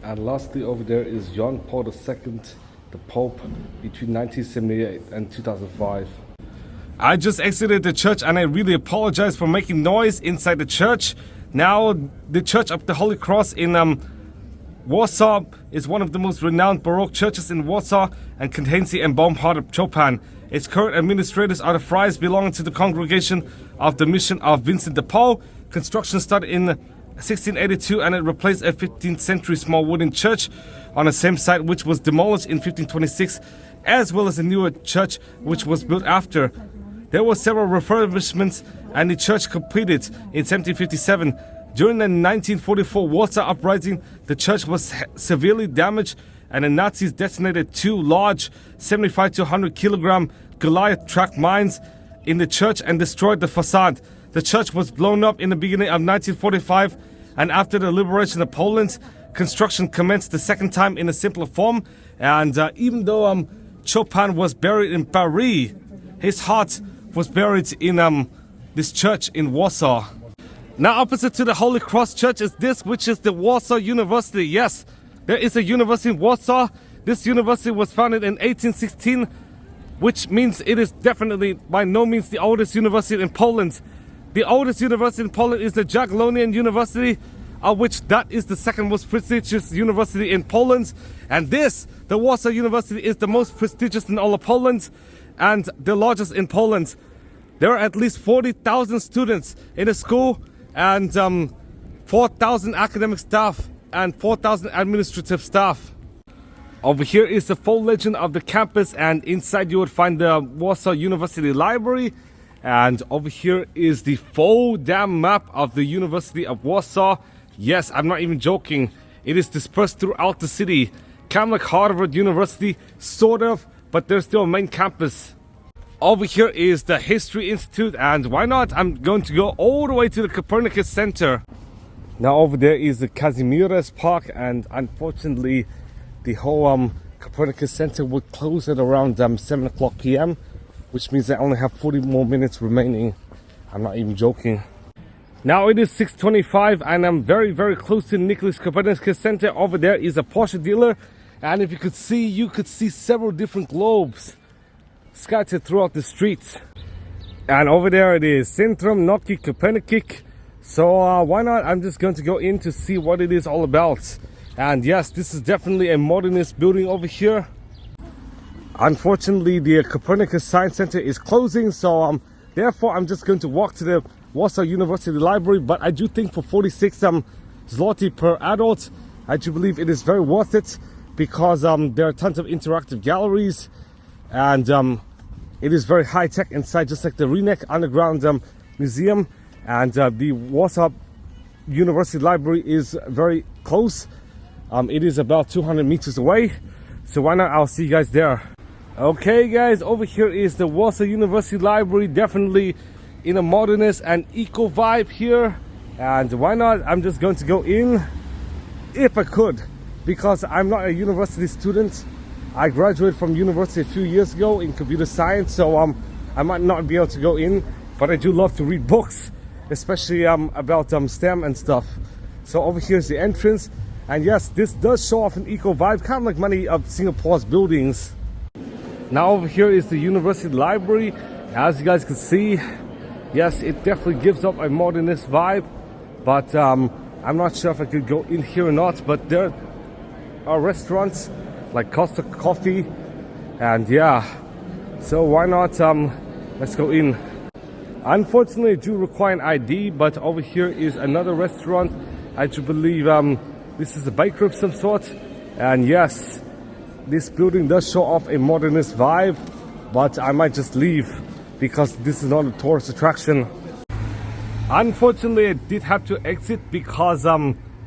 And lastly, over there is John Paul II, the Pope, between 1978 and 2005. I just exited the church, and I really apologize for making noise inside the church. Now, the Church of the Holy Cross in Warsaw is one of the most renowned Baroque churches in Warsaw and contains the embalmed heart of Chopin. Its current administrators are the friars belonging to the congregation of the Mission of Vincent de Paul. Construction started in 1682, and it replaced a 15th century small wooden church on the same site, which was demolished in 1526, as well as a newer church which was built after. There were several refurbishments, and the church completed in 1757. During the 1944 Warsaw Uprising, the church was severely damaged, and the Nazis detonated two large 75 to 100 kilogram Goliath track mines in the church and destroyed the facade. The church was blown up in the beginning of 1945, and after the liberation of Poland, construction commenced the second time in a simpler form. And even though Chopin was buried in Paris, his heart was buried in this church in Warsaw. Now, opposite to the Holy Cross Church is this, which is the Warsaw University. Yes, there is a university in Warsaw. This university was founded in 1816, which means it is definitely by no means the oldest university in Poland. The oldest university in Poland is the Jagiellonian University, of which that is the second most prestigious university in Poland. And this, the Warsaw University, is the most prestigious in all of Poland and the largest in Poland. There are at least 40,000 students in the school, and 4,000 academic staff and 4,000 administrative staff. Over here is the full legend of the campus, and inside you would find the Warsaw University Library. And over here is the full damn map of the University of Warsaw. Yes, I'm not even joking. It is dispersed throughout the city. Kind of like Harvard University, sort of, but there's still a main campus. Over here is the History Institute, and why not? I'm going to go all the way to the Copernicus Center. Now over there is the Kazimierz Park, and unfortunately the whole Copernicus Center will close at around 7 o'clock p.m. which means I only have 40 more minutes remaining. I'm not even joking. Now it is 6:25 and I'm very close to Nicholas Copernicus Center. Over there is a Porsche dealer, and if you could see several different globes scattered throughout the streets. And over there it is Centrum Noki Copernicus. So why not? I'm just going to go in to see what it is all about. And yes, this is definitely a modernist building over here. Unfortunately, the Copernicus Science Centre is closing, so therefore I'm just going to walk to the Warsaw University Library. But I do think for 46 zloty per adult, I do believe it is very worth it, because there are tons of interactive galleries, and it is very high tech inside, just like the Rynek Underground Museum. And the Warsaw University Library is very close. It is about 200 meters away, so why not? I'll see you guys there. Okay guys, over here is the Warsaw University Library, definitely in a modernist and eco vibe here. And why not? I'm just going to go in if I could, because I'm not a university student. I graduated from university a few years ago in computer science, so I might not be able to go in, but I do love to read books, especially about STEM and stuff. So over here is the entrance, and yes, this does show off an eco vibe, kind of like many of Singapore's buildings. Now over here is the University Library. As you guys can see, yes, it definitely gives up a modernist vibe, but I'm not sure if I could go in here or not. But there are restaurants like Costa Coffee, and yeah, so why not? Let's go in. Unfortunately, I do require an ID, but over here is another restaurant. I do believe this is a bakery of some sort, and yes, this building does show off a modernist vibe, but I might just leave because this is not a tourist attraction. Unfortunately, I did have to exit because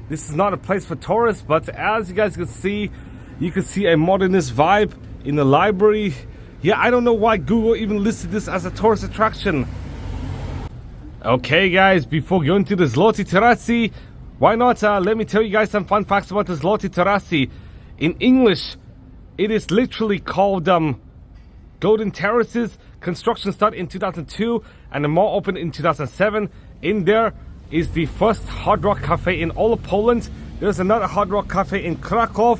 this is not a place for tourists, but as you guys can see, you can see a modernist vibe in the library. Yeah, I don't know why Google even listed this as a tourist attraction. Okay guys, before going to the Zlote Tarasy, why not let me tell you guys some fun facts about the Zlote Tarasy. In English, it is literally called Golden Terraces. Construction started in 2002 and the mall opened in 2007. In there is the first Hard Rock Cafe in all of Poland. There's another Hard Rock Cafe in Krakow,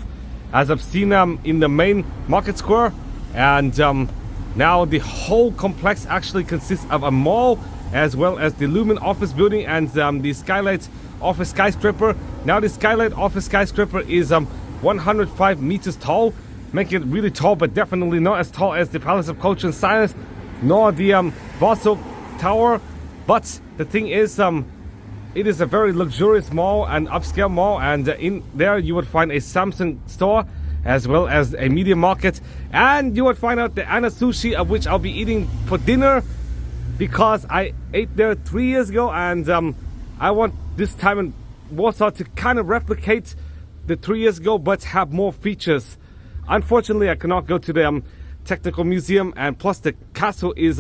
as I've seen in the main market square. And now the whole complex actually consists of a mall, as well as the Lumen office building and the Skylight office skyscraper. Now the Skylight office skyscraper is 105 meters tall, making it really tall, but definitely not as tall as the Palace of Culture and Science, nor the Warsaw Tower. But the thing is, it is a very luxurious mall and upscale mall, and in there you would find a Samsung store, as well as a media market, and you would find out the Anna Sushi, of which I'll be eating for dinner, because I ate there 3 years ago, and I want this time in Warsaw to kind of replicate the 3 years ago, but have more features. Unfortunately, I cannot go to the Technical Museum, and plus the castle is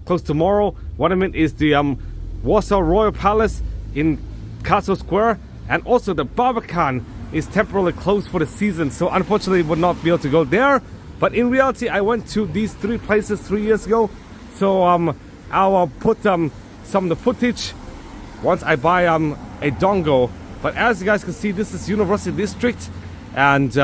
closed tomorrow. What I meant is the Warsaw Royal Palace in Castle Square, and also the Barbakan is temporarily closed for the season, so unfortunately would not be able to go there. But in reality, I went to these 3 places 3 years ago, so I'll put some of the footage once I buy a dongle. But as you guys can see, this is University District, and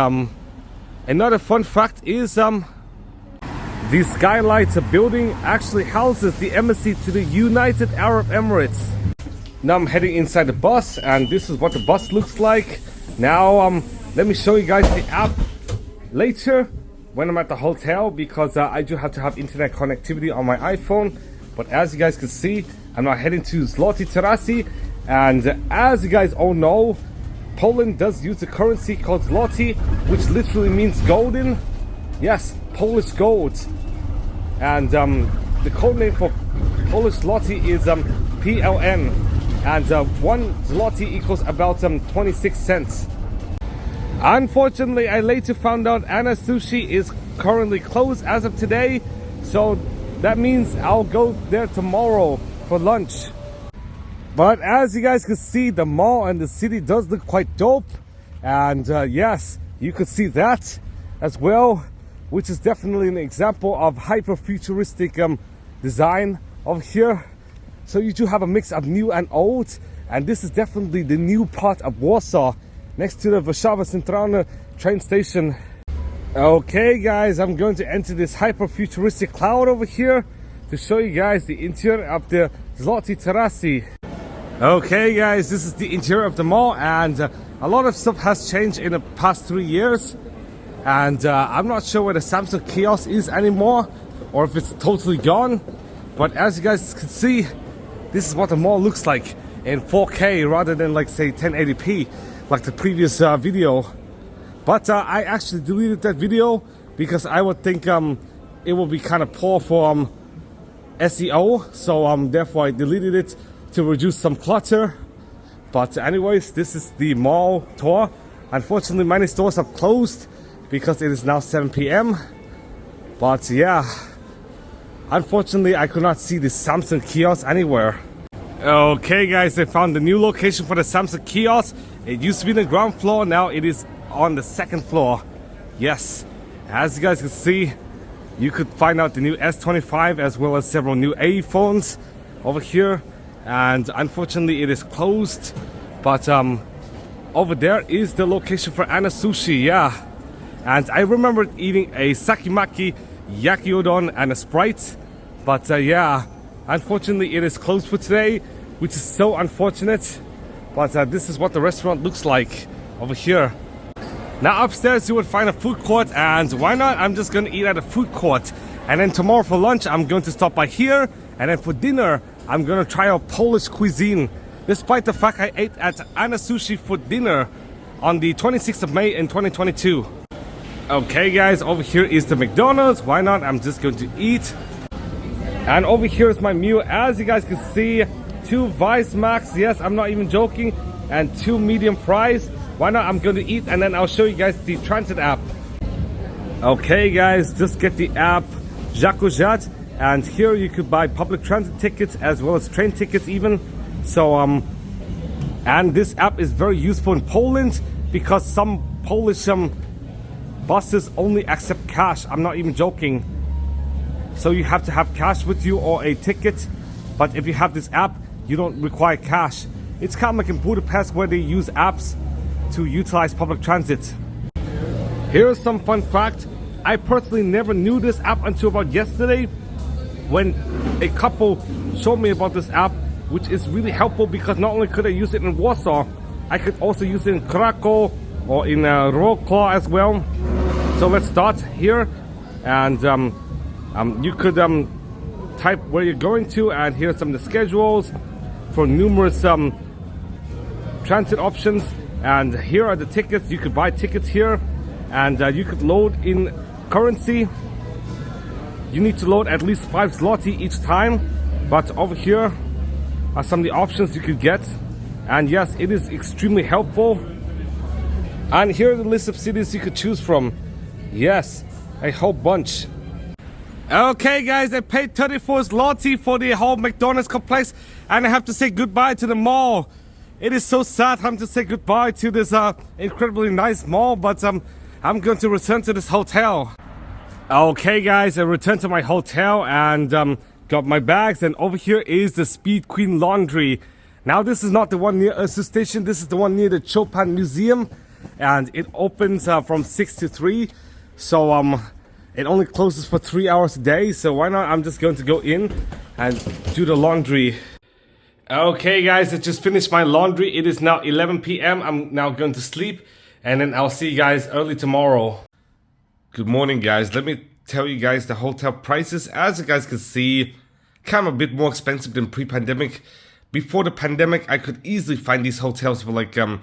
another fun fact is the Skylight building actually houses the embassy to the United Arab Emirates. Now I'm heading inside the bus, and this is what the bus looks like. Now let me show you guys the app later when I'm at the hotel, because I do have to have internet connectivity on my iPhone. But as you guys can see, I'm now heading to Zlote Tarasy, and as you guys all know, Poland does use a currency called zloty, which literally means golden. Yes, Polish gold. And the code name for Polish zloty is PLN, and 1 zloty equals about 26 cents. Unfortunately, I later found out Anna Sushi is currently closed as of today, so that means I'll go there tomorrow for lunch. But as you guys can see, the mall and the city does look quite dope, and yes, you could see that as well, which is definitely an example of hyper-futuristic design over here. So you do have a mix of new and old, and this is definitely the new part of Warsaw, next to the Warsaw Centralna train station. Okay guys, I'm going to enter this hyper-futuristic cloud over here to show you guys the interior of the Zlote Tarasy. Okay guys, this is the interior of the mall, and a lot of stuff has changed in the past 3 years, and I'm not sure where the Samsung kiosk is anymore or if it's totally gone, but as you guys can see, this is what the mall looks like in 4K rather than like say 1080p like the previous video. But I actually deleted that video because I would think it will be kind of poor for SEO, so therefore I deleted it to reduce some clutter. But anyways, this is the mall tour. Unfortunately, many stores have closed because it is now 7 p.m. But yeah, unfortunately I could not see the Samsung kiosk anywhere. Okay guys, I found the new location for the Samsung kiosk. It used to be the ground floor, now it is on the second floor. Yes, as you guys can see, you could find out the new S25 as well as several new A phones over here. And unfortunately it is closed, but over there is the location for Anna Sushi. Yeah, and I remember eating a sakimaki, yaki udon and a Sprite, but yeah, unfortunately it is closed for today, which is so unfortunate. But this is what the restaurant looks like over here. Now upstairs you would find a food court, and why not, I'm just gonna eat at a food court, and then tomorrow for lunch I'm going to stop by here, and then for dinner I'm gonna try out Polish cuisine, despite the fact I ate at Anna Sushi for dinner on the 26th of May in 2022. Okay guys, over here is the McDonald's. Why not, I'm just going to eat. And over here is my meal. As you guys can see, 2 Vice Max, yes, I'm not even joking, and 2 medium fries. Why not, I'm going to eat, and then I'll show you guys the transit app. Okay guys, just get the app Zakujat, and here you could buy public transit tickets as well as train tickets even. So and this app is very useful in Poland because some Polish buses only accept cash. I'm not even joking. So you have to have cash with you or a ticket, but if you have this app you don't require cash. It's kind of like in Budapest where they use apps to utilize public transit. Here's some fun fact. I personally never knew this app until about yesterday, when a couple showed me about this app, which is really helpful because not only could I use it in Warsaw, I could also use it in Krakow or in Wrocław as well. So let's start here, and you could type where you're going to, and here's some of the schedules for numerous transit options, and here are the tickets. You could buy tickets here, and you could load in currency. You need to load at least 5 zloty each time, but over here are some of the options you could get, and yes, it is extremely helpful. And here are the list of cities you could choose from. Yes, a whole bunch. Okay guys, I paid 34 zloty for the whole McDonald's complex, and I have to say goodbye to the mall. It is so sad having to say goodbye to this incredibly nice mall, but I'm going to return to this hotel. Okay guys, I returned to my hotel and got my bags, and over here is the Speed Queen Laundry. Now this is not the one near Ursu Station, this is the one near the Chopin Museum, and it opens from 6 to 3, so it only closes for 3 hours a day, so why not, I'm just going to go in and do the laundry. Okay guys, I just finished my laundry. It is now 11 p.m. I'm now going to sleep, and then I'll see you guys early tomorrow. Good morning guys, let me tell you guys the hotel prices. As you guys can see, kind of a bit more expensive than pre-pandemic. Before the pandemic, I could easily find these hotels for like around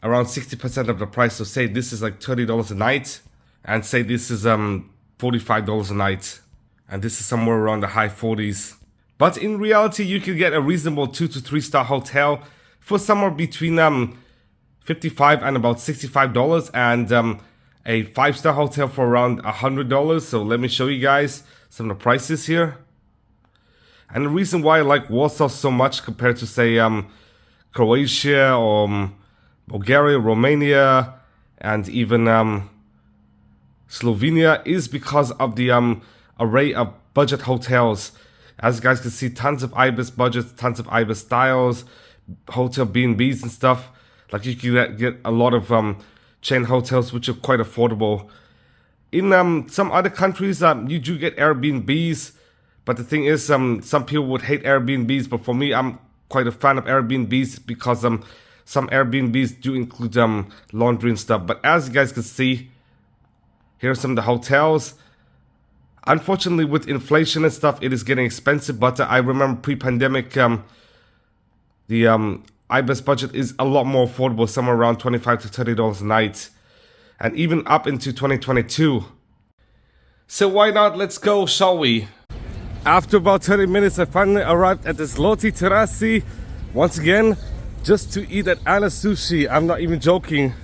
60% of the price. So say this is like $30 a night, and say this is $45 a night, and this is somewhere around the high 40s. But in reality, you could get a reasonable 2 to 3 star hotel for somewhere between $55 and about $65, and a 5-star hotel for around $100. So let me show you guys some of the prices here. And the reason why I like Warsaw so much compared to, say, Croatia or Bulgaria, Romania, and even Slovenia is because of the array of budget hotels. As you guys can see, tons of IBIS budgets, tons of IBIS styles, hotel B&Bs and stuff. Like you can get a lot of chain hotels which are quite affordable. In some other countries, you do get Airbnbs, but the thing is, some people would hate Airbnbs, but for me, I'm quite a fan of Airbnbs because some Airbnbs do include laundry and stuff. But as you guys can see, here are some of the hotels. Unfortunately, with inflation and stuff, it is getting expensive. But I remember pre-pandemic, the IBIS budget is a lot more affordable, somewhere around $25 to $30 a night, and even up into 2022. So why not? Let's go, shall we? After about 30 minutes, I finally arrived at the Zlote Tarasy once again, just to eat at Anna Sushi. I'm not even joking.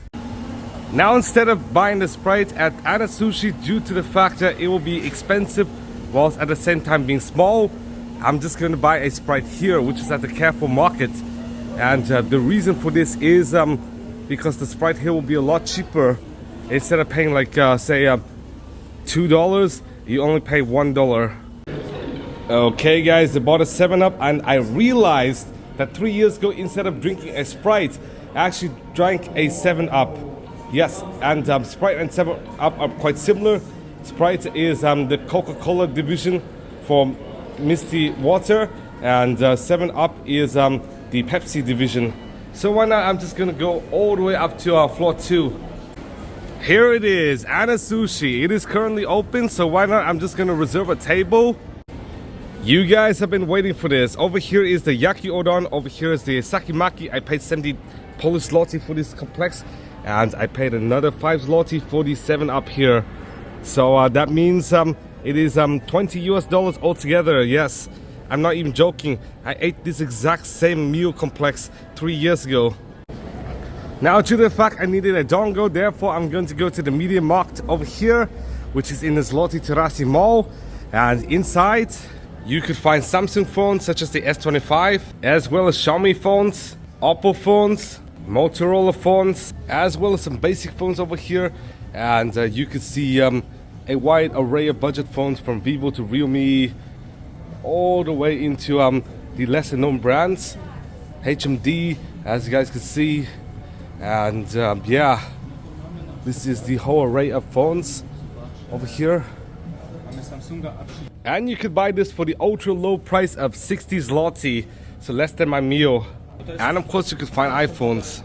Now, instead of buying the Sprite at Anna Sushi due to the fact that it will be expensive whilst at the same time being small, I'm just going to buy a Sprite here, which is at the Carrefour Market. And the reason for this is because the Sprite here will be a lot cheaper. Instead of paying like say $2, you only pay $1. Okay guys, I bought a 7-Up and I realized that 3 years ago, instead of drinking a Sprite, I actually drank a 7-Up. Yes, and Sprite and 7-Up are quite similar. Sprite is the Coca-Cola division for misty water, and 7-Up is the Pepsi division. So why not? I'm just gonna go all the way up to floor 2. Here it is, Anna Sushi. It is currently open, so why not? I'm just gonna reserve a table. You guys have been waiting for this. Over here is the Yaki Udon. Over here is the Sakimaki. I paid 70 Polish zloty for this complex, and I paid another 5 zloty for the 7-Up here. So that means it is $20 US altogether. Yes, I'm not even joking. I ate this exact same meal complex 3 years ago. Now, due to the fact I needed a dongle, therefore I'm going to go to the Media Markt over here, which is in the Zlote Tarasy Mall. And inside, you could find Samsung phones such as the S25, as well as Xiaomi phones, Oppo phones, Motorola phones, as well as some basic phones over here. And you could see a wide array of budget phones from Vivo to Realme, all the way into the lesser known brands, HMD, as you guys can see. And yeah, this is the whole array of phones over here. And you could buy this for the ultra low price of 60 zloty, so less than my meal. And of course you could find iPhones.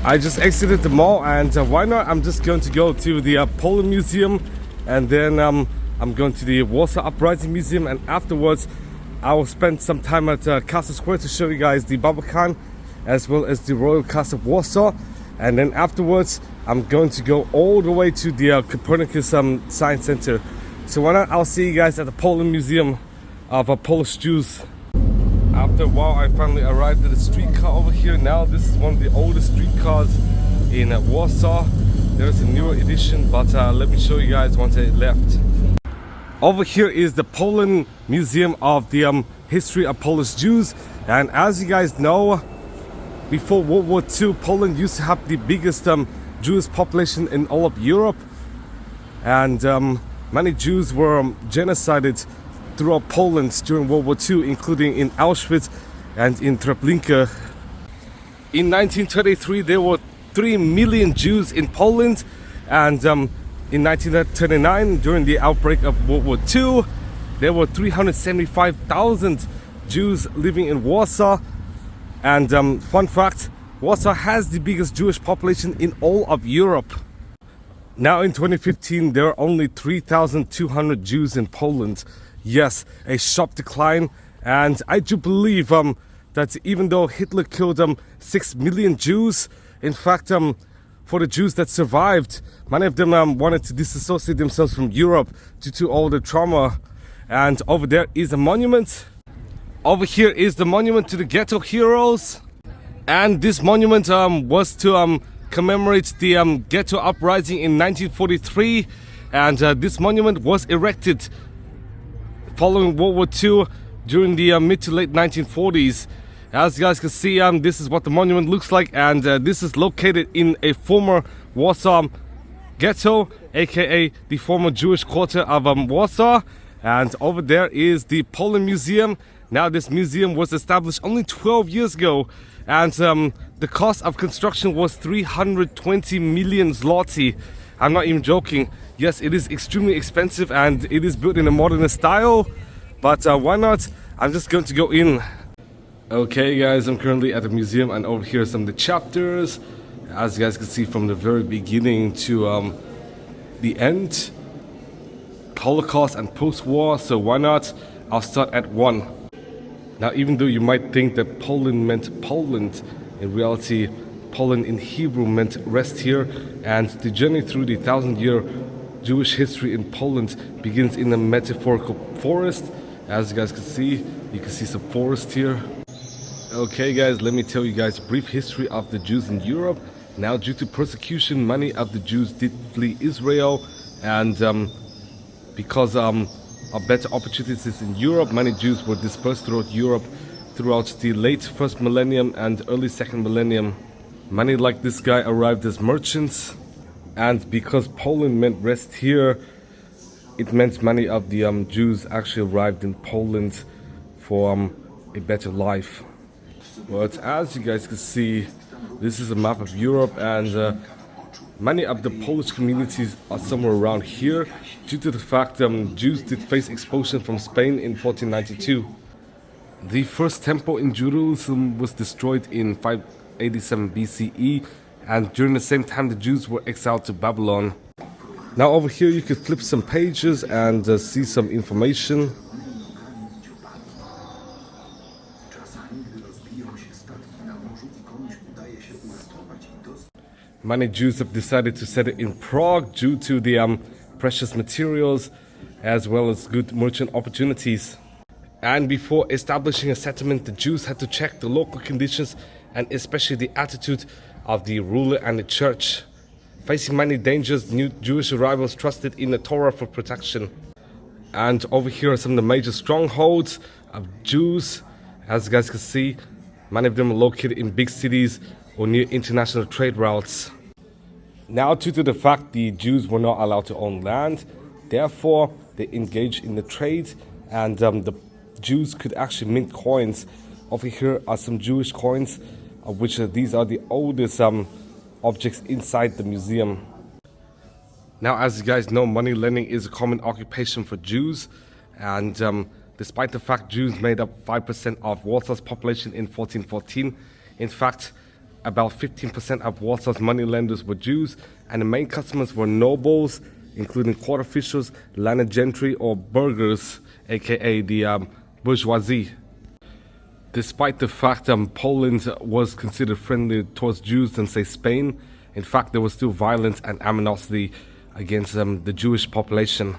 I just exited the mall, and why not? I'm just going to go to the POLIN Museum, and then I'm going to the Warsaw Uprising Museum, and afterwards I will spend some time at Castle Square to show you guys the Barbakan as well as the Royal Castle of Warsaw. And then afterwards I'm going to go all the way to the Copernicus Science Centre. So why not? I'll see you guys at the POLIN Museum of Polish Jews. After a while, I finally arrived at the streetcar over here. Now this is one of the oldest streetcars in Warsaw. There's a newer edition, but let me show you guys once I left. Over here is the POLIN Museum of the history of Polish Jews. And as you guys know, before World War II, Poland used to have the biggest Jewish population in all of Europe. And many Jews were genocided throughout Poland during World War II, including in Auschwitz and in Treblinka. In 1933, there were 3 million Jews in Poland, and in 1939, during the outbreak of World War II, there were 375,000 Jews living in Warsaw. And fun fact, Warsaw has the biggest Jewish population in all of Europe. Now in 2015, there are only 3,200 Jews in Poland. Yes, a sharp decline. And I do believe that even though Hitler killed 6 million Jews, in fact, for the Jews that survived, many of them wanted to disassociate themselves from Europe due to all the trauma. And over there is a monument. Over here is the monument to the ghetto heroes, and this monument was to commemorate the ghetto uprising in 1943, and this monument was erected following World War II during the mid to late 1940s. As you guys can see, this is what the monument looks like, and this is located in a former Warsaw ghetto, aka the former Jewish quarter of Warsaw. And over there is the POLIN Museum. Now this museum was established only 12 years ago, and the cost of construction was 320 million zloty. I'm not even joking. Yes, it is extremely expensive, and it is built in a modernist style, but why not? I'm just going to go in. Okay guys, I'm currently at the museum, and over here are some of the chapters. As you guys can see, from the very beginning to the end, Holocaust and post-war, so why not? I'll start at 1. Now, even though you might think that Poland meant Poland, in reality, Poland in Hebrew meant rest here, and the journey through the 1,000-year Jewish history in Poland begins in a metaphorical forest. As you guys can see, you can see some forest here. Okay guys, let me tell you guys a brief history of the Jews in Europe. Now, due to persecution, many of the Jews did flee Israel, and because of better opportunities in Europe, many Jews were dispersed throughout Europe throughout the late 1st millennium and early 2nd millennium. Many like this guy arrived as merchants, and because Poland meant rest here, it meant many of the Jews actually arrived in Poland for a better life. But as you guys can see, this is a map of Europe, and many of the Polish communities are somewhere around here due to the fact Jews did face expulsion from Spain in 1492. The first temple in Jerusalem was destroyed in 587 BCE, and during the same time the Jews were exiled to Babylon. Now over here you can flip some pages and see some information. Many Jews have decided to settle in Prague due to the precious materials as well as good merchant opportunities. And before establishing a settlement, the Jews had to check the local conditions and especially the attitude of the ruler and the church. Facing many dangers, new Jewish arrivals trusted in the Torah for protection. And over here are some of the major strongholds of Jews. As you guys can see, many of them are located in big cities or near international trade routes. Now, due to the fact the Jews were not allowed to own land, therefore they engaged in the trade, and the Jews could actually mint coins. Over here are some Jewish coins, of which these are the oldest objects inside the museum. Now, as you guys know, money lending is a common occupation for Jews, and despite the fact Jews made up 5% of Warsaw's population in 1414, in fact, about 15% of Warsaw's moneylenders were Jews, and the main customers were nobles, including court officials, landed gentry, or burghers, aka the bourgeoisie. Despite the fact Poland was considered friendly towards Jews than, say, Spain, in fact, there was still violence and animosity against the Jewish population.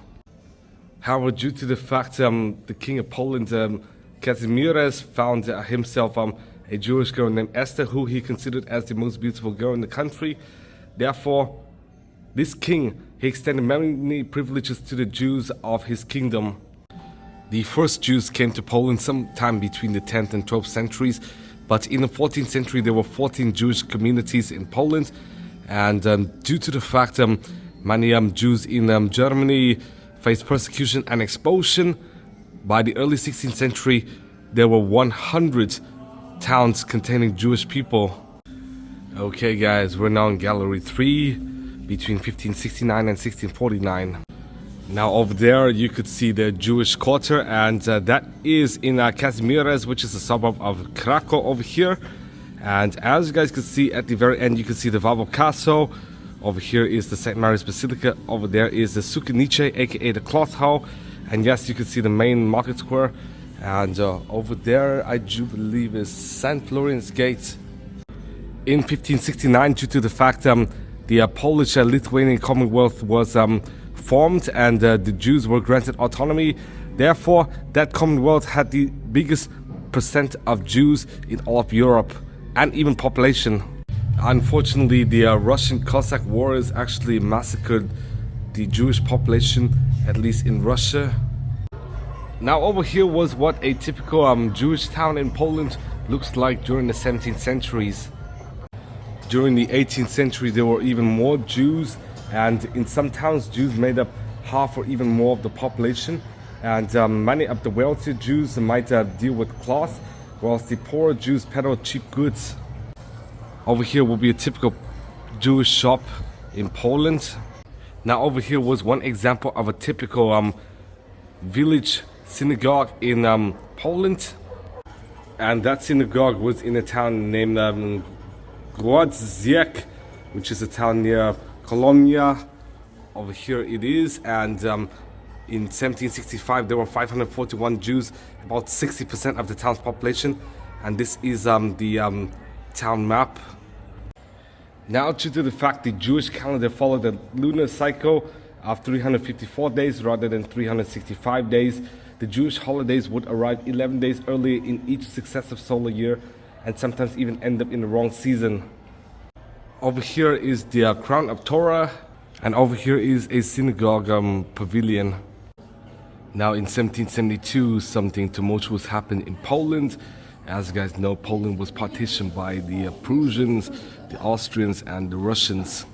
However, due to the fact the King of Poland, Kazimierz, found himself a Jewish girl named Esther, who he considered as the most beautiful girl in the country. Therefore, this king, he extended many privileges to the Jews of his kingdom. The first Jews came to Poland sometime between the 10th and 12th centuries, but in the 14th century there were 14 Jewish communities in Poland, and due to the fact many Jews in Germany faced persecution and expulsion, by the early 16th century there were 100 towns containing Jewish people. Okay guys, we're now in Gallery 3 between 1569 and 1649. Now over there you could see the Jewish quarter, and that is in Kazimierz, which is a suburb of Krakow over here. And as you guys can see at the very end, you can see the Warsaw Castle. Over here is the St. Mary's Basilica. Over there is the Sukenice, aka the Cloth Hall. And yes, you can see the main market square. And over there, I do believe, is St. Florian's Gate. In 1569, due to the fact the Polish-Lithuanian Commonwealth was formed and the Jews were granted autonomy, therefore that Commonwealth had the biggest percent of Jews in all of Europe and even population. Unfortunately, the Russian Cossack warriors actually massacred the Jewish population, at least in Russia. Now over here was what a typical Jewish town in Poland looks like during the 17th centuries. During the 18th century there were even more Jews, and in some towns Jews made up half or even more of the population, and many of the wealthier Jews might deal with cloth, whilst the poorer Jews peddled cheap goods. Over here will be a typical Jewish shop in Poland. Now over here was one example of a typical village synagogue in Poland, and that synagogue was in a town named Grodziec, which is a town near Colonia. Over here it is, and in 1765 there were 541 Jews, about 60% of the town's population, and this is the town map. Now, due to the fact the Jewish calendar followed the lunar cycle of 354 days rather than 365 days, the Jewish holidays would arrive 11 days earlier in each successive solar year, and sometimes even end up in the wrong season. Over here is the Crown of Torah, and over here is a synagogue pavilion. Now in 1772 something tumultuous happened in Poland. As you guys know, Poland was partitioned by the Prussians, the Austrians and the Russians,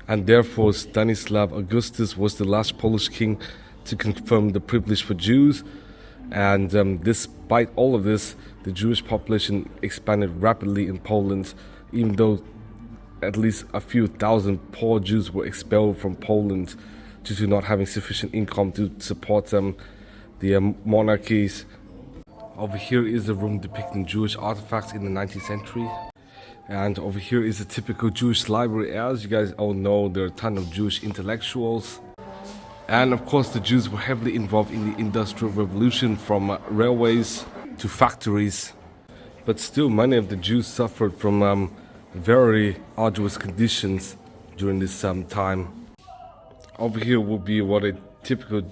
and therefore Stanislav Augustus was the last Polish king to confirm the privilege for Jews. And despite all of this, the Jewish population expanded rapidly in Poland, even though at least a few thousand poor Jews were expelled from Poland due to not having sufficient income to support the monarchies. Over here is a room depicting Jewish artifacts in the 19th century. And over here is a typical Jewish library. As you guys all know, there are a ton of Jewish intellectuals. And of course the Jews were heavily involved in the Industrial Revolution, from railways to factories. But still many of the Jews suffered from very arduous conditions during this time. Over here will be what a typical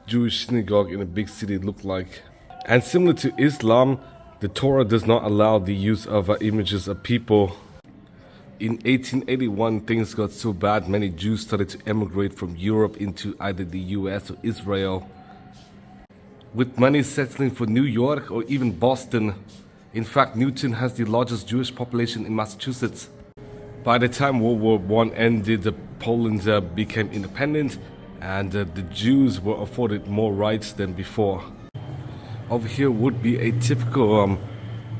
Jewish synagogue in a big city looked like. And similar to Islam, the Torah does not allow the use of images of people. In 1881, things got so bad, many Jews started to emigrate from Europe into either the US or Israel, with many settling for New York or even Boston. In fact, Newton has the largest Jewish population in Massachusetts. By the time World War I ended, Poland became independent, and the Jews were afforded more rights than before. Over here would be a typical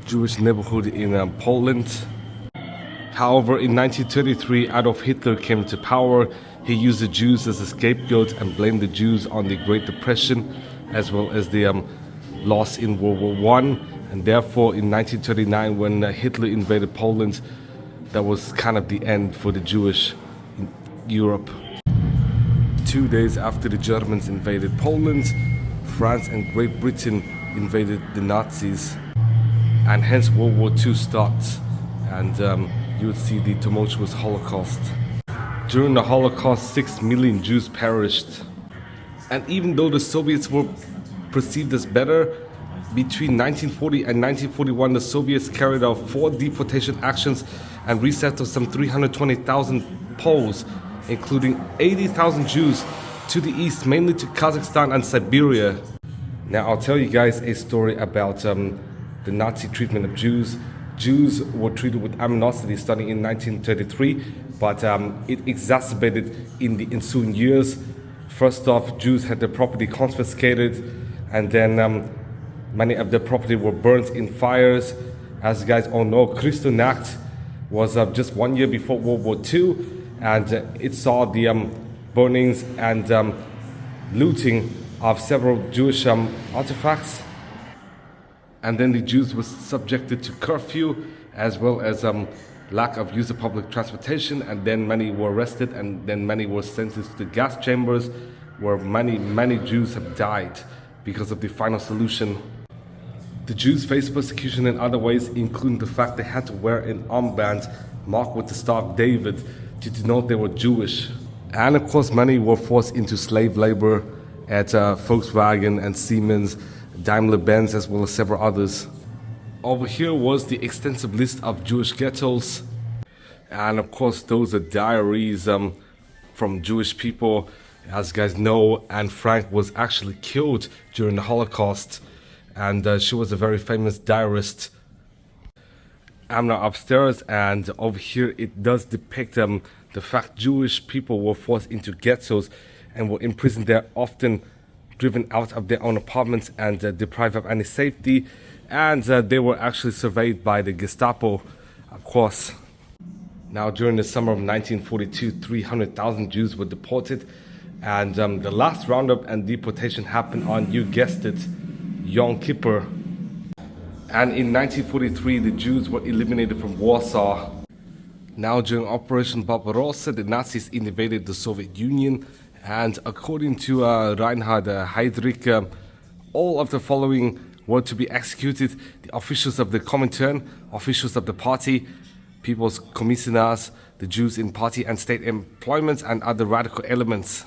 Jewish neighborhood in Poland. However, in 1933, Adolf Hitler came to power. He used the Jews as a scapegoat and blamed the Jews on the Great Depression, as well as the loss in World War I. And therefore, in 1939, when Hitler invaded Poland, that was kind of the end for the Jewish in Europe. 2 days after the Germans invaded Poland, France and Great Britain invaded the Nazis, and hence World War II starts, and you would see the tumultuous Holocaust. During the Holocaust, 6 million Jews perished, and even though the Soviets were perceived as better, between 1940 and 1941 the Soviets carried out 4 deportation actions and resettled some 320,000 Poles, including 80,000 Jews, to the east, mainly to Kazakhstan and Siberia. Now I'll tell you guys a story about the Nazi treatment of Jews. Jews were treated with animosity starting in 1933, but it exacerbated in the ensuing years. First off, Jews had their property confiscated, and then many of their property were burnt in fires. As you guys all know, Kristallnacht was just 1 year before World War II, and it saw the burnings and looting of several Jewish artifacts. And then the Jews were subjected to curfew, as well as lack of use of public transportation, and then many were arrested, and then many were sentenced to gas chambers, where many Jews have died because of the final solution. The Jews faced persecution in other ways, including the fact they had to wear an armband marked with the Star of David to denote they were Jewish. And of course, many were forced into slave labor at Volkswagen and Siemens, Daimler-Benz, as well as several others. Over here was the extensive list of Jewish ghettos, and of course those are diaries from Jewish people. As you guys know, Anne Frank was actually killed during the Holocaust, and she was a very famous diarist. I'm now upstairs, and over here it does depict the fact Jewish people were forced into ghettos and were imprisoned there, often driven out of their own apartments and deprived of any safety, and they were actually surveyed by the Gestapo, of course. Now, during the summer of 1942, 300,000 Jews were deported, and the last roundup and deportation happened on, you guessed it, Yom Kippur. And in 1943, the Jews were eliminated from Warsaw. Now, during Operation Barbarossa, the Nazis invaded the Soviet Union, and according to Reinhard Heydrich, all of the following were to be executed: the officials of the Comintern, officials of the party, People's Commissioners, the Jews in party and state employments, and other radical elements.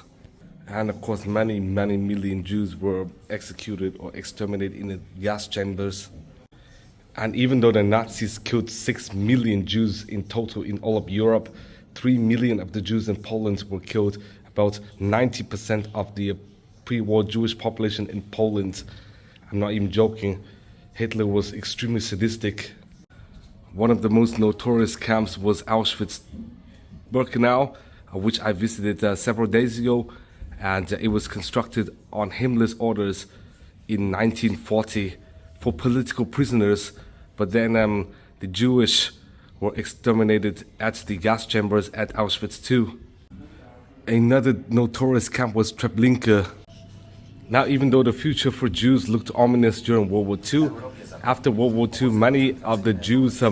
And of course, many million Jews were executed or exterminated in the gas chambers. And even though the Nazis killed 6 million Jews in total in all of Europe, 3 million of the Jews in Poland were killed, about 90% of the pre-war Jewish population in Poland. I'm not even joking. Hitler was extremely sadistic. One of the most notorious camps was Auschwitz-Birkenau, which I visited several days ago, and it was constructed on Himmler's orders in 1940 for political prisoners, but then the Jewish were exterminated at the gas chambers at Auschwitz too. Another notorious camp was Treblinka. Now, even though the future for Jews looked ominous during World War II, after World War II, many of the Jews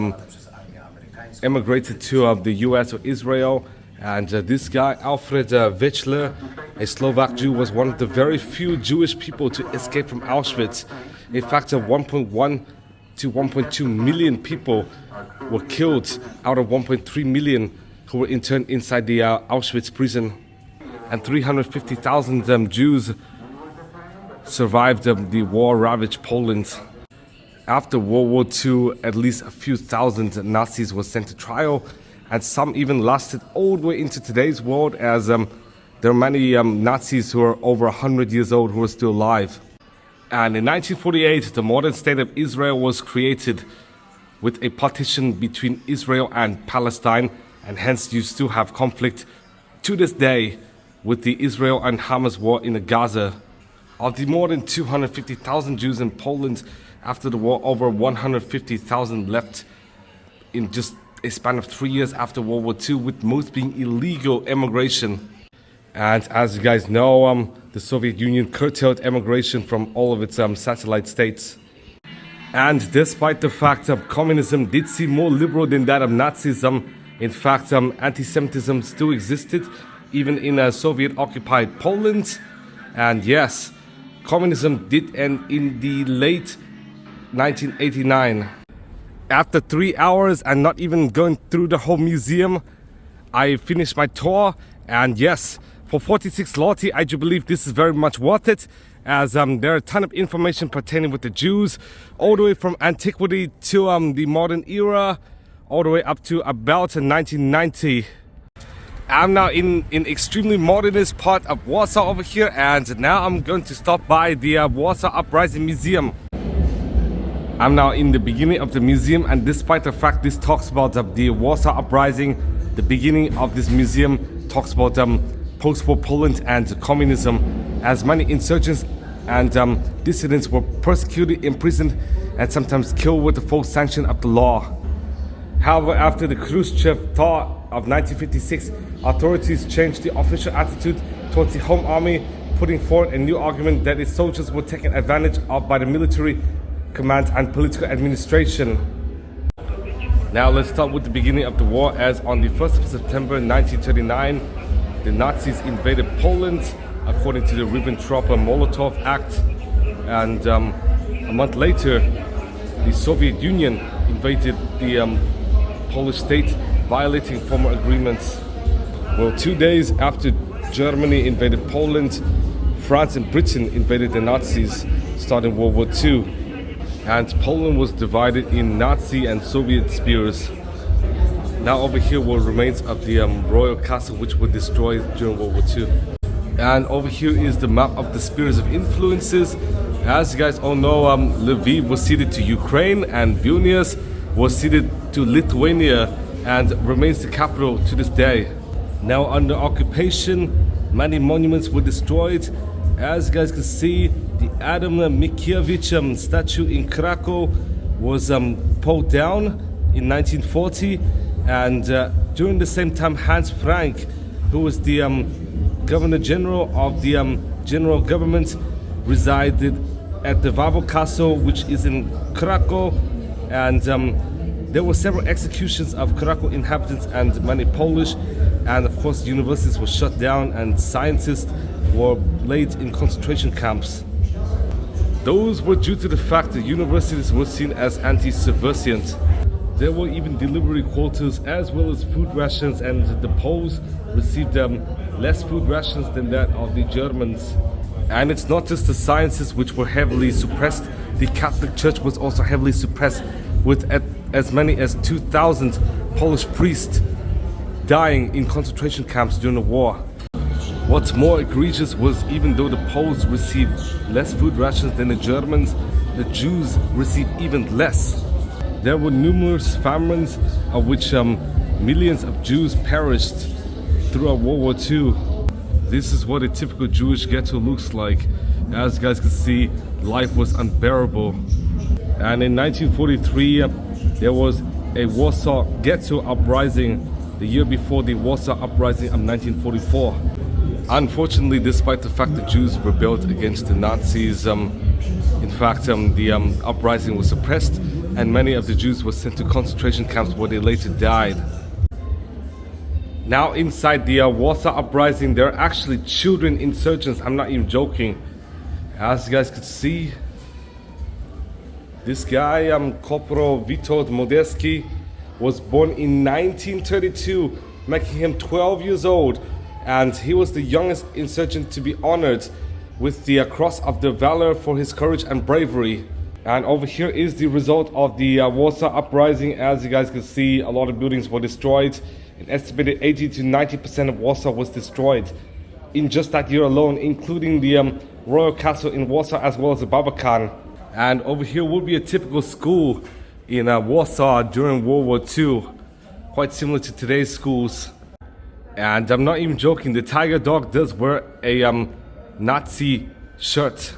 emigrated to the US or Israel, and this guy, Alfred Wichler, a Slovak Jew, was one of the very few Jewish people to escape from Auschwitz. In fact, 1.1 to 1.2 million people were killed out of 1.3 million who were interned inside the Auschwitz prison, and 350,000 Jews survived the war-ravaged Poland. After World War II, at least a few thousand Nazis were sent to trial, and some even lasted all the way into today's world, as there are many Nazis who are over 100 years old who are still alive. And in 1948, the modern state of Israel was created with a partition between Israel and Palestine, and hence you still have conflict to this day with the Israel and Hamas war in Gaza. Of the more than 250,000 Jews in Poland after the war, over 150,000 left in just a span of 3 years after World War II, with most being illegal immigration. And as you guys know, the Soviet Union curtailed immigration from all of its satellite states. And despite the fact that communism did seem more liberal than that of Nazism, in fact, anti-Semitism still existed, even in Soviet-occupied Poland. And yes, communism did end in the late 1989. After 3 hours and not even going through the whole museum, I finished my tour, and yes, for 46 zloty, I do believe this is very much worth it, as there are a ton of information pertaining with the Jews, all the way from antiquity to the modern era, all the way up to about 1990. I'm now in extremely modernist part of Warsaw over here, and now I'm going to stop by the Warsaw Uprising Museum. I'm now in the beginning of the museum, and despite the fact this talks about the Warsaw Uprising, the beginning of this museum talks about post-war Poland and communism, as many insurgents and dissidents were persecuted, imprisoned, and sometimes killed with the full sanction of the law. However, after the Khrushchev thaw of 1956, authorities changed the official attitude towards the Home Army, putting forward a new argument that its soldiers were taken advantage of by the military command and political administration. Now let's start with the beginning of the war, as on the 1st of September 1939, the Nazis invaded Poland according to the Ribbentrop-Molotov Act, and a month later the Soviet Union invaded the Polish state, violating former agreements. Well, 2 days after Germany invaded Poland, France and Britain invaded the Nazis, starting World War II. and Poland was divided in Nazi and Soviet spheres. Now over here were remains of the Royal Castle, which were destroyed during World War II. And over here is the map of the spheres of influences. As you guys all know, Lviv was ceded to Ukraine and Vilnius was ceded to Lithuania and remains the capital to this day. Now under occupation, many monuments were destroyed. As you guys can see, the Adam Mickiewicz statue in Krakow was pulled down in 1940, and during the same time Hans Frank, who was the Governor General of the General Government, resided at the Warsaw Castle, which is in Krakow, and there were several executions of Krakow inhabitants and many Polish, and of course universities were shut down and scientists were laid in concentration camps. Those were due to the fact that universities were seen as anti-subversive. There were even delivery quotas as well as food rations, and the Poles received less food rations than that of the Germans. And it's not just the sciences which were heavily suppressed, the Catholic Church was also heavily suppressed, with as many as 2,000 Polish priests dying in concentration camps during the war. What's more egregious was, even though the Poles received less food rations than the Germans, the Jews received even less. There were numerous famines, of which millions of Jews perished throughout World War II. This is what a typical Jewish ghetto looks like. As you guys can see, life was unbearable. And in 1943, there was a Warsaw Ghetto Uprising, the year before the Warsaw Uprising of 1944. Unfortunately, despite the fact that Jews rebelled against the Nazis, in fact, the uprising was suppressed, and many of the Jews were sent to concentration camps where they later died. Now inside the Warsaw Uprising, there are actually children insurgents. I'm not even joking. As you guys could see, this guy, Corporal Witold Modeski, was born in 1932, making him 12 years old, and he was the youngest insurgent to be honored with the Cross of the Valor for his courage and bravery. And over here is the result of the Warsaw Uprising. As you guys can see, a lot of buildings were destroyed. An estimated 80 to 90% of Warsaw was destroyed in just that year alone, including the Royal Castle in Warsaw as well as the Barbakan. And over here would be a typical school in Warsaw during World War II, quite similar to today's schools. And I'm not even joking, the tiger dog does wear a Nazi shirt.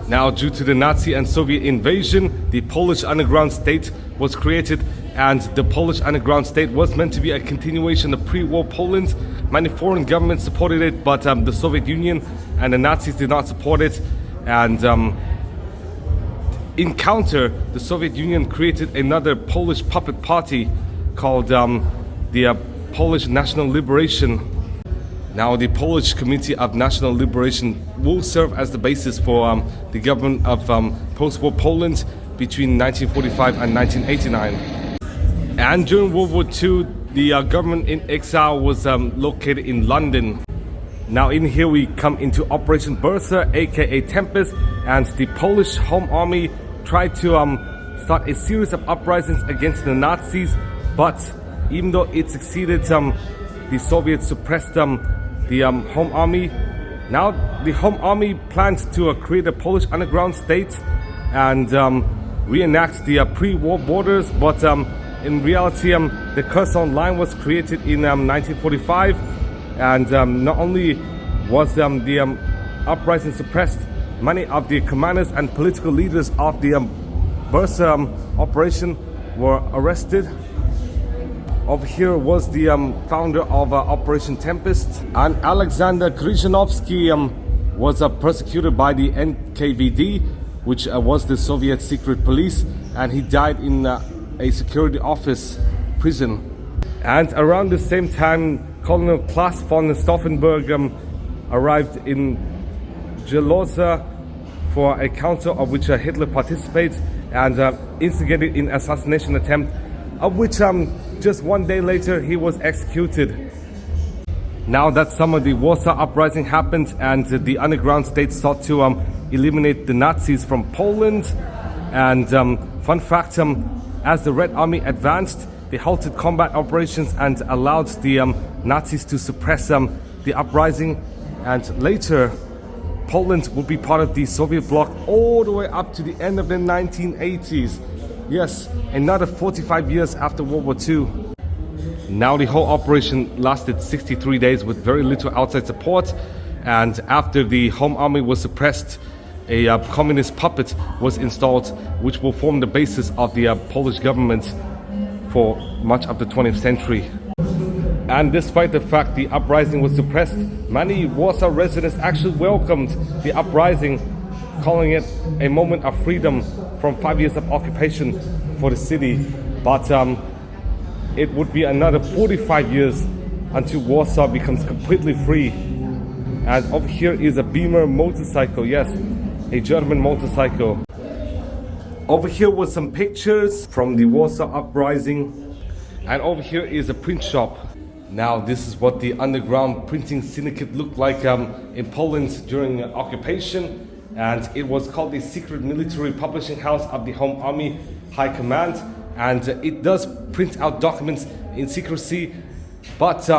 Now, due to the Nazi and Soviet invasion, the Polish underground state was created, and the Polish underground state was meant to be a continuation of pre-war Poland. Many foreign governments supported it, but the Soviet Union and the Nazis did not support it. And in counter, the Soviet Union created another Polish puppet party called the Polish National Liberation. Now, the Polish Committee of National Liberation will serve as the basis for the government of post-war Poland between 1945 and 1989. And during World War II, the government in exile was located in London. Now in here we come into Operation Bursa, aka Tempest, and the Polish Home Army tried to start a series of uprisings against the Nazis, but even though it succeeded, the Soviets suppressed the Home Army. Now the Home Army planned to create a Polish underground state and reenact the pre-war borders, but in reality the Kherson Line was created in 1945, and not only was the uprising suppressed, many of the commanders and political leaders of the Bursa operation were arrested. Over here was the founder of Operation Tempest, and Alexander Krzyżanowski was persecuted by the NKVD, which was the Soviet secret police, and he died in a security office prison. And around the same time, Colonel Klaus von Stauffenberg arrived in Zlote for a council of which Hitler participates, and instigated an assassination attempt, of which just one day later he was executed. Now that summer the Warsaw Uprising happened, and the underground state sought to eliminate the Nazis from Poland. And fun fact, as the Red Army advanced, they halted combat operations and allowed the Nazis to suppress the uprising. And later, Poland would be part of the Soviet bloc all the way up to the end of the 1980s. Yes, another 45 years after World War II. Now the whole operation lasted 63 days with very little outside support. And after the Home Army was suppressed, a communist puppet was installed, which will form the basis of the Polish government for much of the 20th century. And despite the fact the uprising was suppressed, many Warsaw residents actually welcomed the uprising, calling it a moment of freedom from 5 years of occupation for the city. But it would be another 45 years until Warsaw becomes completely free. And over here is a Beamer motorcycle, yes, a German motorcycle. Over here was some pictures from the Warsaw Uprising. And over here is a print shop. Now this is what the underground printing syndicate looked like in Poland during occupation. And it was called the Secret Military Publishing House of the Home Army High Command. And it does print out documents in secrecy, but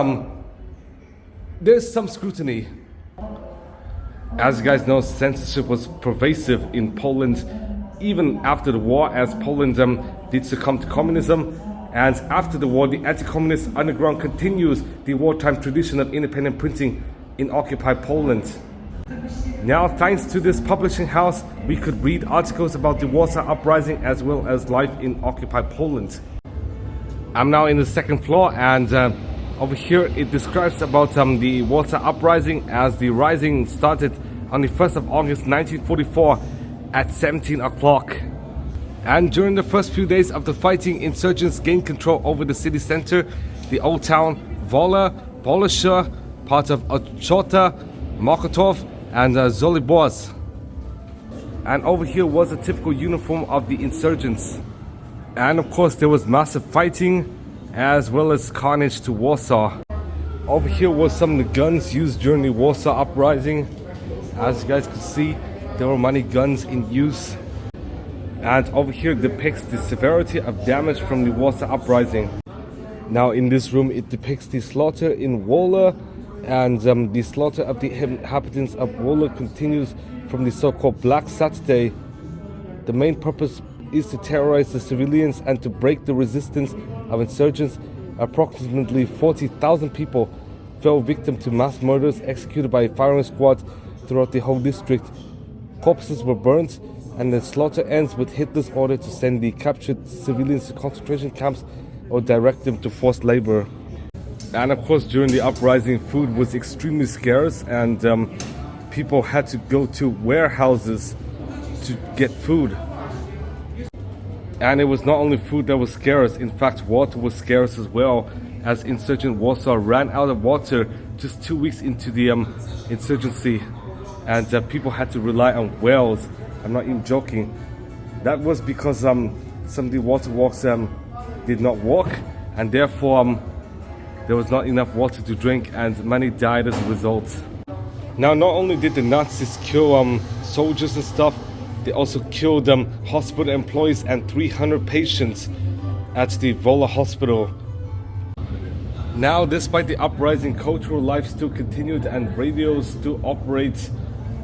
there's some scrutiny. As you guys know, censorship was pervasive in Poland even after the war, as Poland did succumb to communism. And after the war, the anti-communist underground continues the wartime tradition of independent printing in occupied Poland. Now, thanks to this publishing house, we could read articles about the Warsaw Uprising as well as life in occupied Poland. I'm now in the second floor, and over here it describes about the Warsaw Uprising, as the rising started on the 1st of August 1944 at 17 o'clock. And during the first few days of the fighting, insurgents gained control over the city center, the old town, Wola, Bolesza, parts of Ochota, Mokotów, and Zolibor. And over here was a typical uniform of the insurgents. And of course there was massive fighting as well as carnage to Warsaw. Over here was some of the guns used during the Warsaw Uprising. As you guys can see, there were many guns in use. And over here depicts the severity of damage from the Warsaw Uprising. Now in this room it depicts the slaughter in Wola, and the slaughter of the inhabitants of Wola continues from the so-called Black Saturday. The main purpose is to terrorize the civilians and to break the resistance of insurgents. Approximately 40,000 people fell victim to mass murders executed by firing squads throughout the whole district. Corpses were burnt, and the slaughter ends with Hitler's order to send the captured civilians to concentration camps or direct them to forced labor. And of course, during the uprising, food was extremely scarce, and people had to go to warehouses to get food. And it was not only food that was scarce, in fact water was scarce as well, as insurgent Warsaw ran out of water just 2 weeks into the insurgency, and people had to rely on wells. I'm not even joking. That was because some of the water works did not work, and therefore there was not enough water to drink, and many died as a result. Now, not only did the Nazis kill soldiers and stuff, they also killed hospital employees and 300 patients at the Wola hospital. Now, despite the uprising, cultural life still continued and radios still operate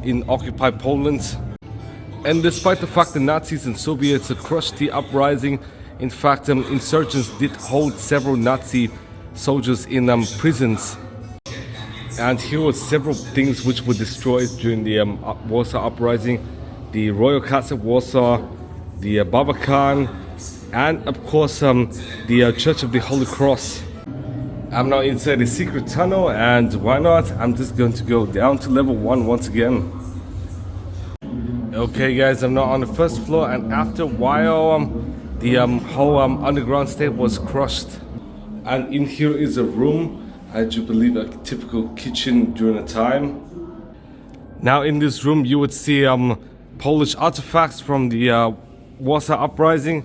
in occupied Poland. And despite the fact the Nazis and Soviets crushed the uprising, in fact insurgents did hold several Nazi soldiers in prisons. And here were several things which were destroyed during the Warsaw Uprising: the Royal Castle of Warsaw, the Barbakan, and of course the Church of the Holy Cross. I'm now inside the secret tunnel, and why not, I'm just going to go down to level 1 once again. Okay guys, I'm now on the first floor, and after a while the whole underground state was crushed. And in here is a room, I do believe a typical kitchen during the time. Now in this room you would see Polish artifacts from the Warsaw Uprising.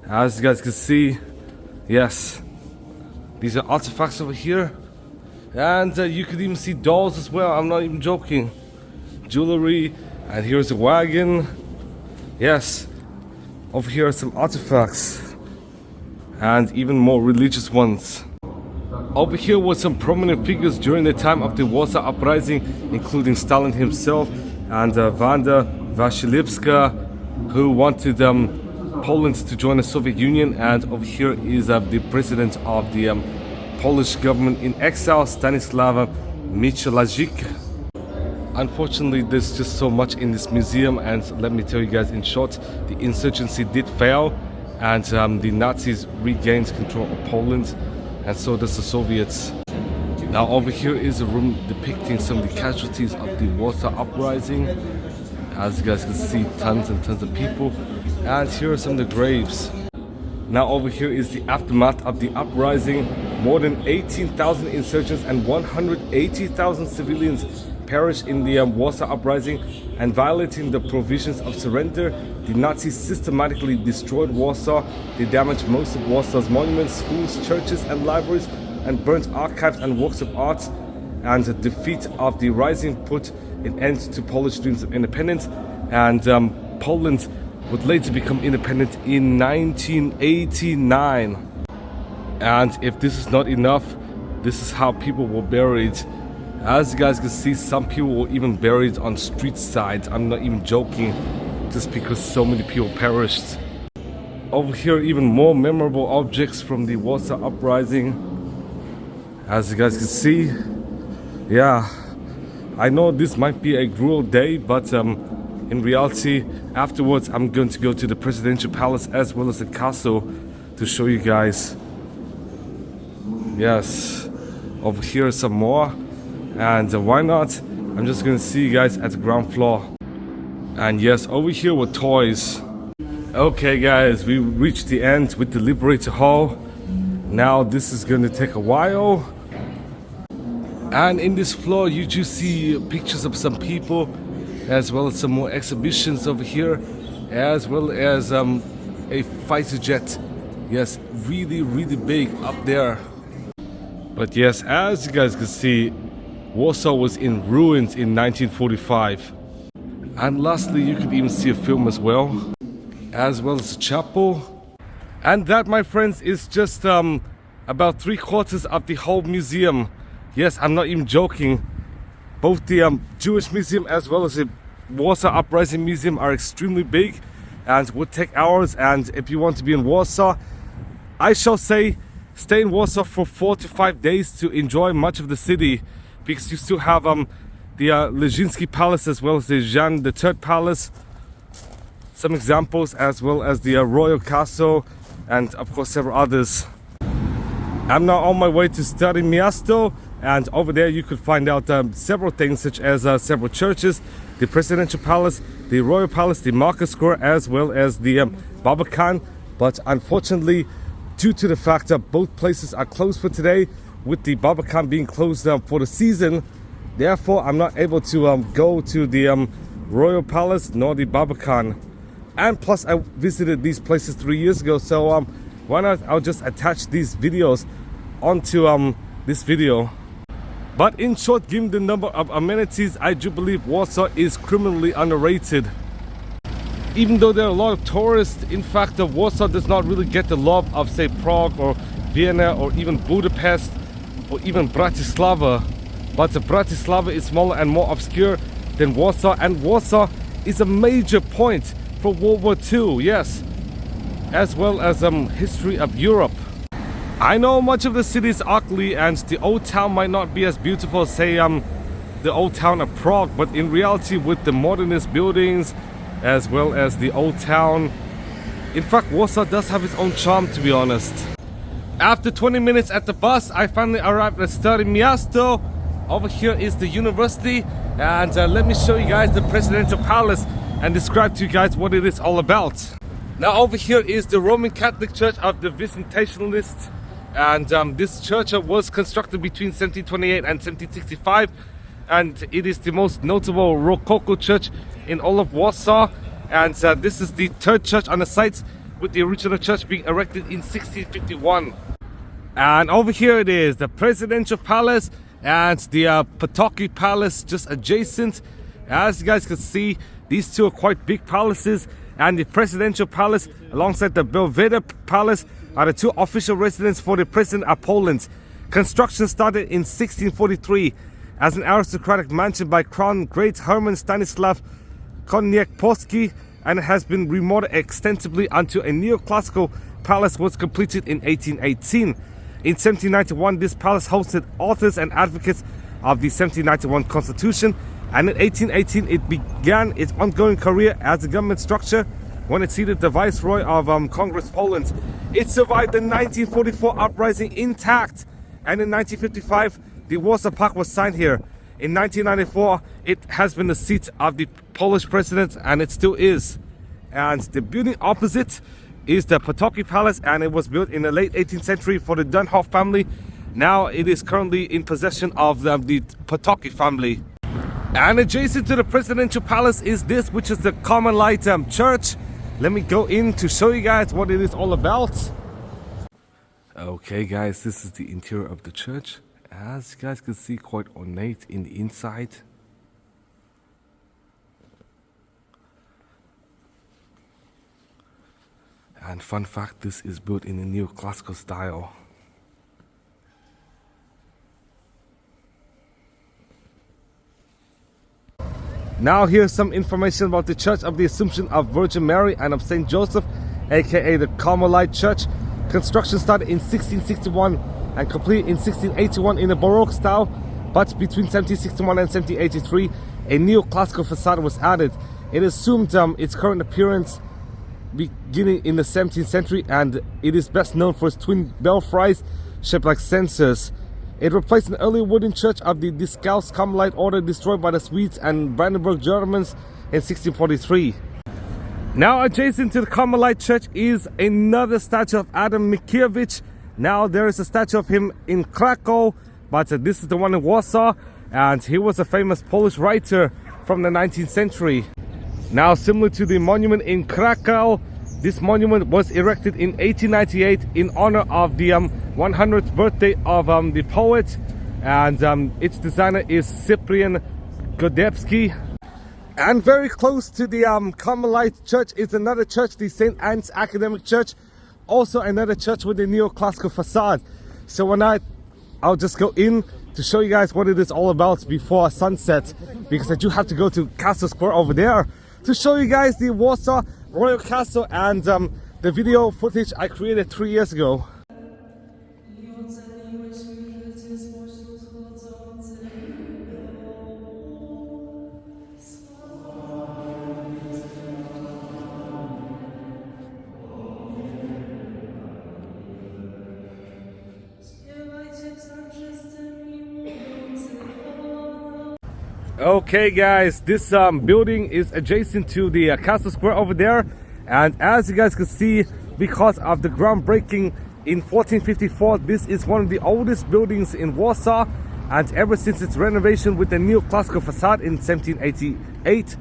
As you guys can see, yes, these are artifacts over here. And you could even see dolls as well, I'm not even joking. Jewelry, and here's a wagon. Yes, Over here are some artifacts and even more religious ones. Over here were some prominent figures during the time of the Warsaw Uprising, including Stalin himself and Wanda Wasilewska, who wanted Poland to join the Soviet Union. And over here is the president of the Polish government in exile, Stanislaw Mieczysław. Unfortunately, there's just so much in this museum, and let me tell you guys in short, the insurgency did fail, and the Nazis regained control of Poland, and so does the Soviets. Now over here is a room depicting some of the casualties of the Warsaw Uprising. As you guys can see, tons and tons of people, and here are some of the graves. Now over here is the aftermath of the uprising. More than 18,000 insurgents and 180,000 civilians perished in the Warsaw Uprising, and violating the provisions of surrender, the Nazis systematically destroyed Warsaw. They damaged most of Warsaw's monuments, schools, churches and libraries, and burnt archives and works of art. And the defeat of the rising put an end to Polish dreams of independence, and Poland would later become independent in 1989. And if this is not enough, this is how people were buried. As you guys can see, some people were even buried on street sides. I'm not even joking, just because so many people perished. Over here, even more memorable objects from the Warsaw Uprising. As you guys can see, yeah, I know this might be a cruel day, but in reality, afterwards I'm going to go to the presidential palace as well as the castle to show you guys. Yes, over here are some more. And why not? I'm just gonna see you guys at the ground floor. And yes, over here were toys. Okay guys, we reached the end with the Liberator Hall. Now this is gonna take a while. And in this floor you just see pictures of some people, as well as some more exhibitions over here, as well as a fighter jet. Yes, really big up there. But yes, as you guys can see, Warsaw was in ruins in 1945. And lastly, you can even see a film as well as a chapel. And that, my friends, is just about 3/4 of the whole museum. Yes, I'm not even joking. Both the Jewish Museum as well as the Warsaw Uprising Museum are extremely big and would take hours. And if you want to be in Warsaw, I shall say stay in Warsaw for 4 to 5 days to enjoy much of the city, because you still have the Lazienki Palace as well as the Jan III Palace, some examples, as well as the Royal Castle, and of course several others. I'm now on my way to Stare Miasto, and over there you could find out several things, such as several churches, the Presidential Palace, the Royal Palace, the Market Square, as well as the Barbakan. But unfortunately, due to the fact that both places are closed for today, with the Barbakan being closed for the season, therefore I'm not able to go to the Royal Palace nor the Barbakan. And plus I visited these places 3 years ago, so why not I'll just attach these videos onto this video. But in short, given the number of amenities, I do believe Warsaw is criminally underrated. Even though there are a lot of tourists, in fact Warsaw does not really get the love of, say, Prague or Vienna or even Budapest or even Bratislava. But Bratislava is smaller and more obscure than Warsaw, and Warsaw is a major point for World War II, yes, as well as history of Europe. I know much of the city is ugly and the old town might not be as beautiful as, say, the old town of Prague, but in reality, with the modernist buildings as well as the old town, in fact Warsaw does have its own charm, to be honest. After 20 minutes at the bus, I finally arrived at Stare Miasto. Over here is the university, and let me show you guys the Presidential Palace and describe to you guys what it is all about. Now over here is the Roman Catholic Church of the Visitationalists, and this church was constructed between 1728 and 1765, and it is the most notable Rococo church in all of Warsaw. And this is the third church on the site, with the original church being erected in 1651. And over here it is, the Presidential Palace and the Potocki Palace just adjacent. As you guys can see, These two are quite big palaces, and the Presidential Palace alongside the Belvedere Palace are the two official residences for the President of Poland. Construction started in 1643 as an aristocratic mansion by Crown Great Herman Stanislav Koniecpolski, and it has been remodeled extensively until a neoclassical palace was completed in 1818. In 1791, this palace hosted authors and advocates of the 1791 Constitution, and in 1818 it began its ongoing career as a government structure when it seated the Viceroy of Congress Poland. It survived the 1944 uprising intact, and in 1955 the Warsaw Pact was signed here. In 1994 it has been the seat of the Polish president, and it still is. And the building opposite is the Potocki Palace, and it was built in the late 18th century for the Dunhoff family. Now it is currently in possession of the Potocki family. And adjacent to the Presidential Palace is this, which is the Carmelite Church. Let me go in to show you guys what it is all about. Okay guys, this is the interior of the church. As you guys can see, quite ornate in the inside. And fun fact, this is built in a neoclassical style. Now here's some information about the Church of the Assumption of Virgin Mary and of St. Joseph, aka the Carmelite Church. Construction started in 1661 and completed in 1681 in a Baroque style, but between 1761 and 1783 a neoclassical facade was added. It assumed its current appearance beginning in the 17th century, and it is best known for its twin belfries shaped like censers. It replaced an early wooden church of the Discalced Carmelite order destroyed by the Swedes and Brandenburg Germans in 1643. Now adjacent to the Carmelite Church is another statue of Adam Mickiewicz. Now there is a statue of him in Krakow, but this is the one in Warsaw, and he was a famous Polish writer from the 19th century. Now similar to the monument in Krakow, this monument was erected in 1898 in honor of the 100th birthday of the poet, and its designer is Cyprian Godebski. And very close to the Carmelite Church is another church, the St. Anne's Academic Church, also another church with a neoclassical facade. So I'll just go in to show you guys what it is all about before sunset, because I do have to go to Castle Square over there to show you guys the Warsaw Royal Castle and the video footage I created 3 years ago. Okay guys, this building is adjacent to the Castle Square over there, and as you guys can see, because of the groundbreaking in 1454, this is one of the oldest buildings in Warsaw, and ever since its renovation with the neoclassical facade in 1788,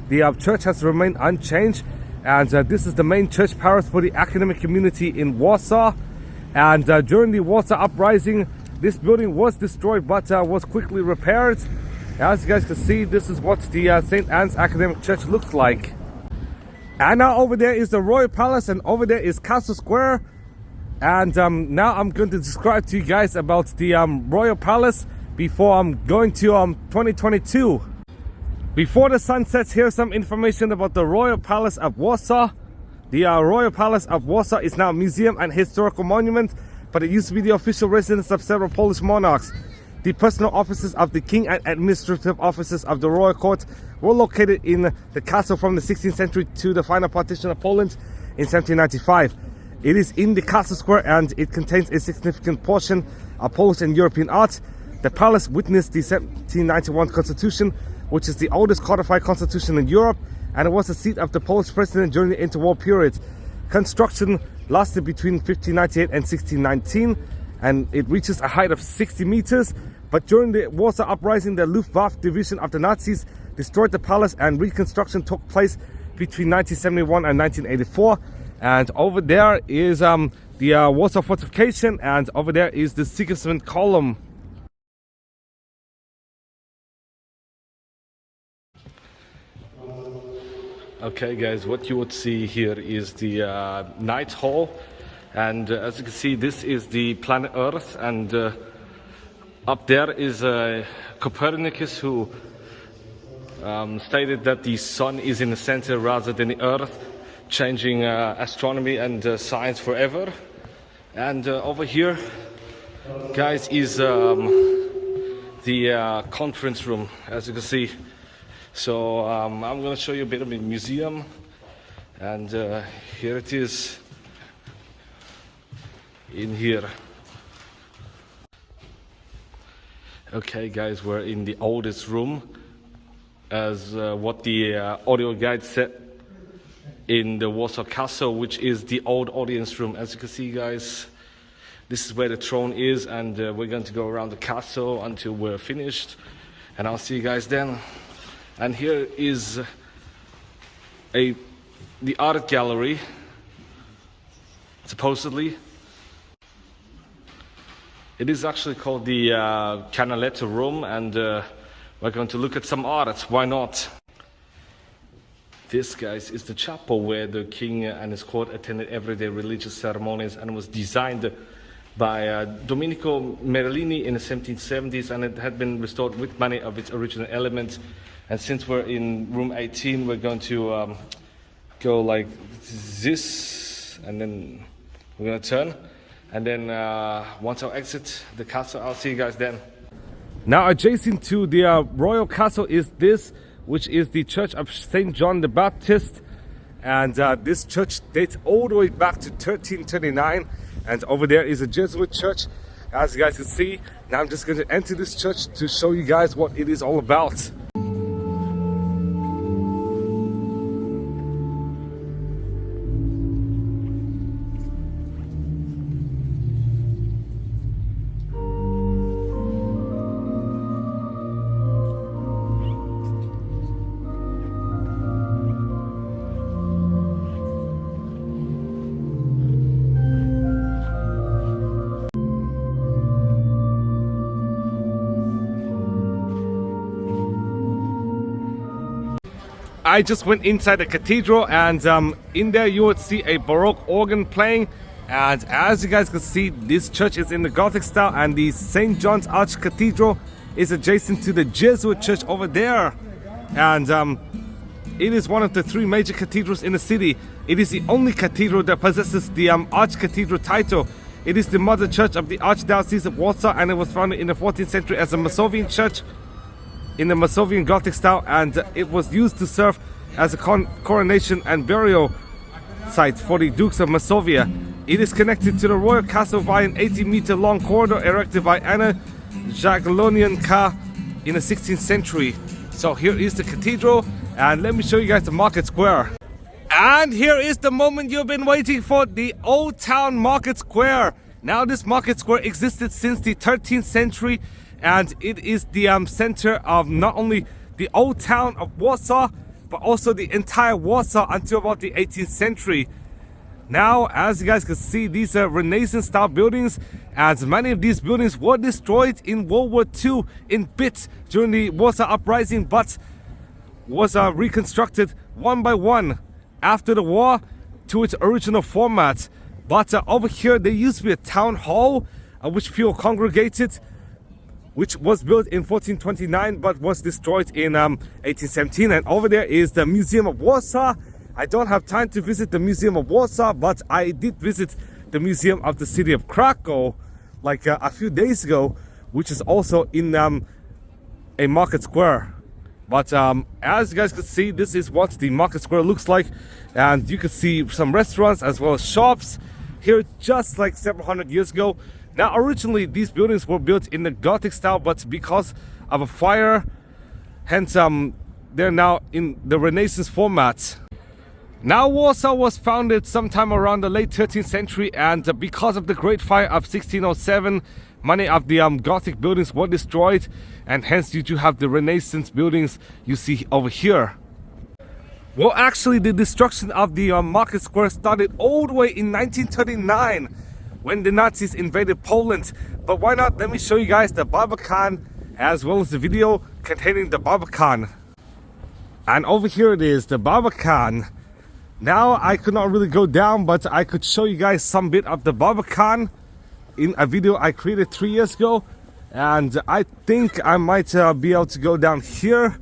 the church has remained unchanged, and this is the main church parish for the academic community in Warsaw. And during the Warsaw Uprising, this building was destroyed but was quickly repaired. As you guys can see, this is what the St. Anne's Academic Church looks like. And now over there is the Royal Palace, and over there is Castle Square. And now I'm going to describe to you guys about the Royal Palace before I'm going to 2022. Before the sun sets, here's some information about the Royal Palace of Warsaw. The Royal Palace of Warsaw is now a museum and historical monument, but it used to be the official residence of several Polish monarchs. The personal offices of the king and administrative offices of the royal court were located in the castle from the 16th century to the final partition of Poland in 1795. It is in the Castle Square, and it contains a significant portion of Polish and European art. The palace witnessed the 1791 Constitution, which is the oldest codified constitution in Europe, and it was the seat of the Polish president during the interwar period. Construction lasted between 1598 and 1619, and it reaches a height of 60 meters. But during the Warsaw Uprising, the Luftwaffe division of the Nazis destroyed the palace, and reconstruction took place between 1971 and 1984. And over there is the Warsaw Fortification, and over there is the Sigismund Column. Okay guys, what you would see here is the night hall, and as you can see, this is the planet Earth, and up there is Copernicus, who stated that the sun is in the center rather than the Earth, changing astronomy and science forever. And over here, guys, is the conference room, as you can see. So I'm going to show you a bit of the museum, and here it is in here. Okay guys, we're in the oldest room, as what the audio guide said, in the Warsaw Castle, which is the old audience room. As you can see guys, this is where the throne is, and we're going to go around the castle until we're finished, and I'll see you guys then. And here is the art gallery, supposedly. It is actually called the Canaletto room, and we're going to look at some art. Why not? This, guys, is the chapel where the king and his court attended everyday religious ceremonies, and was designed by Domenico Merlini in the 1770s, and it had been restored with many of its original elements. And since we're in room 18, we're going to go like this, and then we're going to turn. And then once I exit the castle, I'll see you guys then. Now adjacent to the Royal Castle is this, which is the Church of St. John the Baptist. And this church dates all the way back to 1339. And over there is a Jesuit church, as you guys can see. Now I'm just going to enter this church to show you guys what it is all about. I just went inside the cathedral, and in there you would see a Baroque organ playing. And as you guys can see, this church is in the Gothic style, and the St. John's Arch Cathedral is adjacent to the Jesuit church over there. And it is one of the 3 major cathedrals in the city. It is the only cathedral that possesses the Archcathedral title. It is the mother church of the Archdiocese of Warsaw, and it was founded in the 14th century as a Masovian church in the Masovian Gothic style, and it was used to serve as a coronation and burial site for the Dukes of Masovia. It is connected to the Royal Castle by an 80-meter long corridor erected by Anna Jagiellonian in the 16th century. So here is the cathedral, and let me show you guys the market square. And here is the moment you've been waiting for, the Old Town Market Square. Now this market square existed since the 13th century, and it is the center of not only the old town of Warsaw, but also the entire Warsaw until about the 18th century. Now, as you guys can see, these are Renaissance style buildings, as many of these buildings were destroyed in World War II in bits during the Warsaw Uprising, but was reconstructed one by one after the war to its original format. But over here there used to be a town hall which people congregated, which was built in 1429 but was destroyed in 1817. And over there is the Museum of Warsaw. I don't have time to visit the Museum of Warsaw, but I did visit the Museum of the city of Krakow like a few days ago, which is also in a market square. But as you guys can see, this is what the market square looks like, and you can see some restaurants as well as shops here just like several hundred years ago. Now originally these buildings were built in the Gothic style, but because of a fire, hence they're now in the Renaissance format. Now Warsaw was founded sometime around the late 13th century, and because of the Great Fire of 1607, many of the Gothic buildings were destroyed, and hence you do have the Renaissance buildings you see over here. Well, actually the destruction of the market square started all the way in 1939 when the Nazis invaded Poland. But why not, let me show you guys the Barbakan as well as the video containing the Barbakan. And over here it is, the Barbakan. Now I could not really go down, but I could show you guys some bit of the Barbakan in a video I created 3 years ago. And I think I might be able to go down here.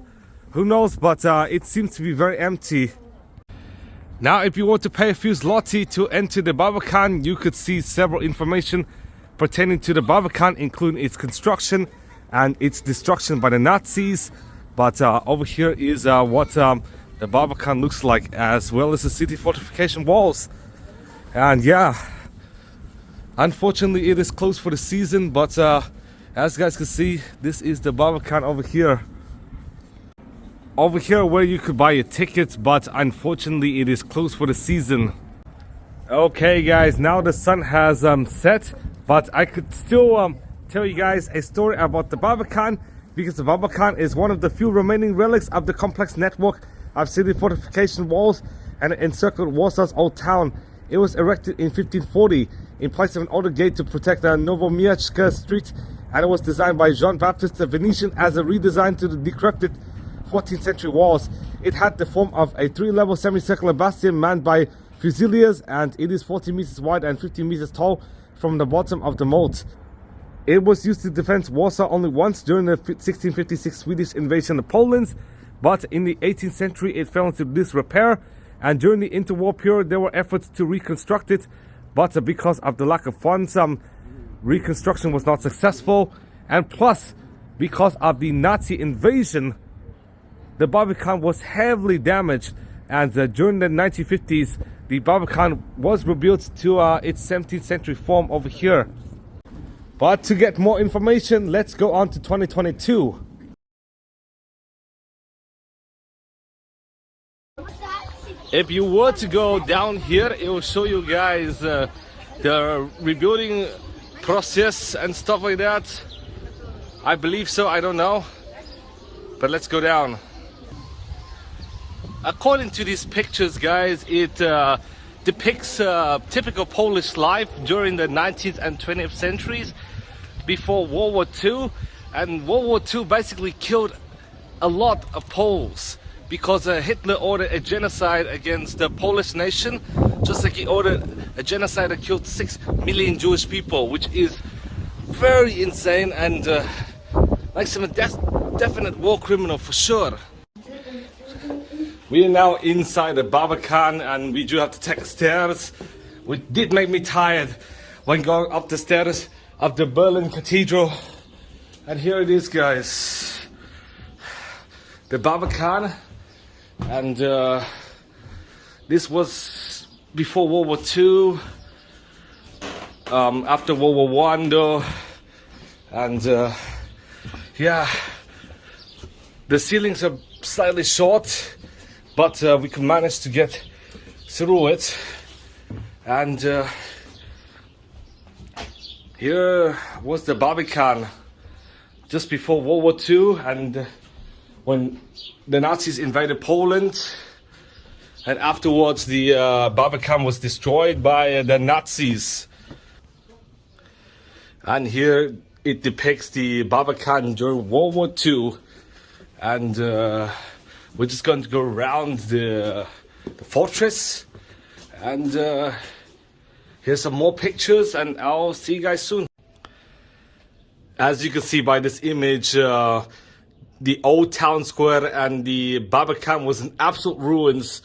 Who knows, but it seems to be very empty. Now if you want to pay a few zloty to enter the Barbakan, you could see several information pertaining to the Barbakan, including its construction and its destruction by the Nazis. But over here is what the Barbakan looks like, as well as the city fortification walls. And yeah, unfortunately it is closed for the season, but as you guys can see, this is the Barbakan over here. Over here where you could buy a ticket, but unfortunately it is closed for the season. Okay guys, now the sun has set, but I could still tell you guys a story about the Barbakan, because the Barbakan is one of the few remaining relics of the complex network of city fortification walls and encircled Warsaw's old town. It was erected in 1540 in place of an older gate to protect the Nowomiejska Street, and it was designed by Jean-Baptiste the Venetian as a redesign to the decrepit 14th century walls. It had the form of a 3-level semicircular bastion manned by fusiliers, and it is 40 meters wide and 15 meters tall from the bottom of the moat. It was used to defend Warsaw only once during the 1656 Swedish invasion of Poland, but in the 18th century it fell into disrepair, and during the interwar period there were efforts to reconstruct it, but because of the lack of funds, reconstruction was not successful, and plus because of the Nazi invasion, the Barbakan was heavily damaged, and during the 1950s the Barbakan was rebuilt to its 17th century form over here. But to get more information, let's go on to 2022. If you were to go down here, it will show you guys the rebuilding process and stuff like that. I believe so, I don't know. But let's go down. According to these pictures, guys, it depicts typical Polish life during the 19th and 20th centuries before World War II. And World War II basically killed a lot of Poles, because Hitler ordered a genocide against the Polish nation, just like he ordered a genocide that killed 6 million Jewish people, which is very insane and like some definite war criminal for sure. We are now inside the Barbakan, and we do have to take the stairs, which did make me tired when going up the stairs of the Berlin Cathedral. And here it is, guys, the Barbakan. And this was before World War II, after World War One though, and yeah, the ceilings are slightly short, but we could manage to get through it. And here was the Barbakan just before World War II, and when the Nazis invaded Poland, and afterwards the Barbakan was destroyed by the Nazis. And here it depicts the Barbakan during World War II, and we're just going to go around the fortress, and here's some more pictures, and I'll see you guys soon. As you can see by this image, the old town square and the Barbakan was in absolute ruins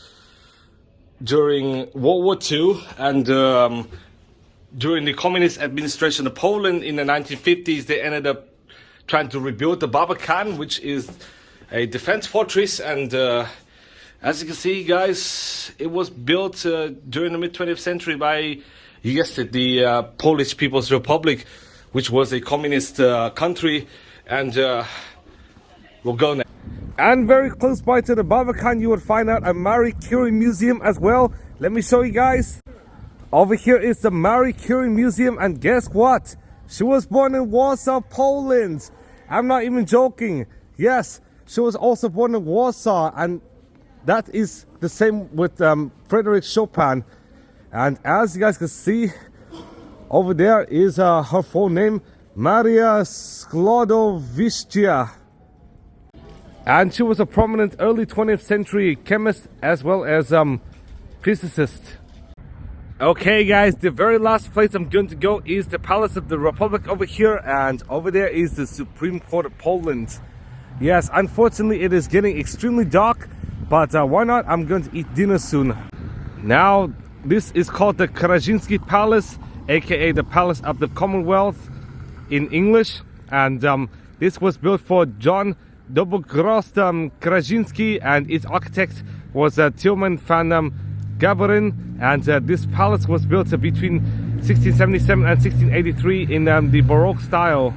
during World War II, and during the communist administration of Poland in the 1950s, they ended up trying to rebuild the Barbakan, which is a defense fortress. And as you can see, guys, it was built during the mid-20th century by, you guessed it, the Polish People's Republic, which was a communist country. And we'll go now. And very close by to the Barbakan, you would find out a Curie Museum as well. Let me show you guys. Over here is the Curie Museum, and guess what? She was born in Warsaw, Poland. I'm not even joking. Yes, she was also born in Warsaw, and that is the same with Frédéric Chopin. And as you guys can see, over there is her full name, Maria Skłodowska. And she was a prominent early 20th century chemist as well as physicist. Okay guys, the very last place I'm going to go is the Palace of the Republic over here, and over there is the Supreme Court of Poland. Yes, unfortunately it is getting extremely dark, but why not? I'm going to eat dinner soon. Now, this is called the Lazienki Palace, aka the Palace of the Commonwealth in English, and this was built for John Dobrogost Lazienki, and its architect was Tilman van Gaberin, and this palace was built between 1677 and 1683 in the Baroque style.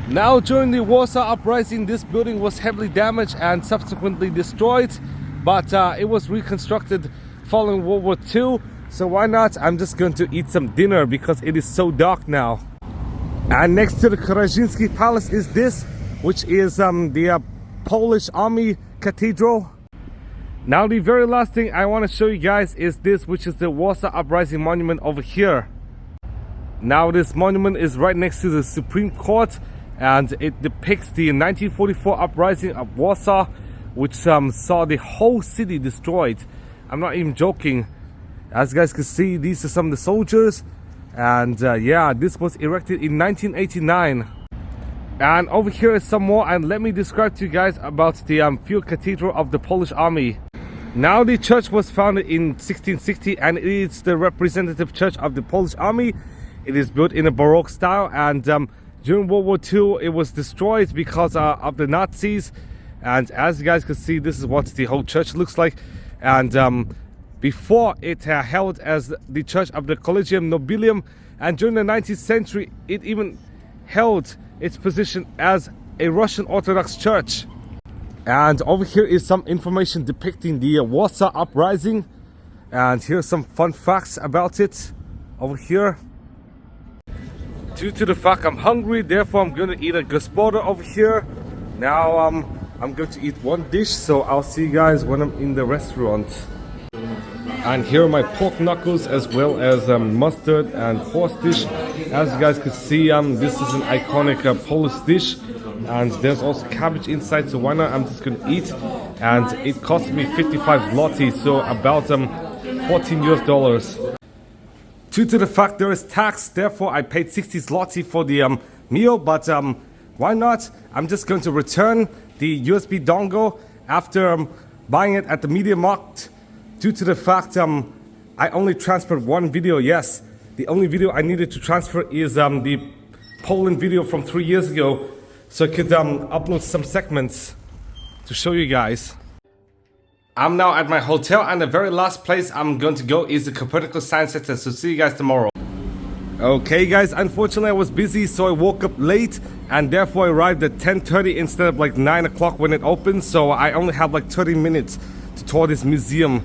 Now, during the Warsaw Uprising, this building was heavily damaged and subsequently destroyed, but it was reconstructed following World War II, so why not? I'm just going to eat some dinner because it is so dark now. And next to the Lazienki Palace is this, which is the Polish Army Cathedral. Now, the very last thing I want to show you guys is this, which is the Warsaw Uprising monument over here. Now, this monument is right next to the Supreme Court, and it depicts the 1944 uprising of Warsaw, which saw the whole city destroyed. I'm not even joking. As you guys can see, these are some of the soldiers, and yeah, this was erected in 1989. And over here is some more, and let me describe to you guys about the field cathedral of the Polish army. Now, the church was founded in 1660, and it is the representative church of the Polish army. It is built in a Baroque style, and during World War II it was destroyed because of the Nazis. And as you guys can see, this is what the whole church looks like. And before it held as the church of the Collegium Nobilium, and during the 19th century it even held its position as a Russian Orthodox church. And over here is some information depicting the Warsaw Uprising, and here's some fun facts about it over here. Due to the fact I'm hungry, therefore I'm going to eat a gospoda over here. Now I'm going to eat one dish, so I'll see you guys when I'm in the restaurant. And here are my pork knuckles as well as mustard and horse dish. As you guys can see, this is an iconic Polish dish, and there's also cabbage inside, so why not? I'm just gonna eat. And it cost me 55 zloty, so about $14 US. Due to the fact there is tax, therefore I paid 60 zloty for the meal, but why not? I'm just going to return the USB dongle after buying it at the Media Markt. Due to the fact I only transferred one video. Yes, the only video I needed to transfer is the Poland video from 3 years ago, so I could upload some segments to show you guys. I'm now at my hotel, and the very last place I'm going to go is the Copernicus Science Centre, so see you guys tomorrow. Okay guys, unfortunately I was busy, so I woke up late, and therefore I arrived at 10:30 instead of like 9 o'clock when it opens, so I only have like 30 minutes to tour this museum.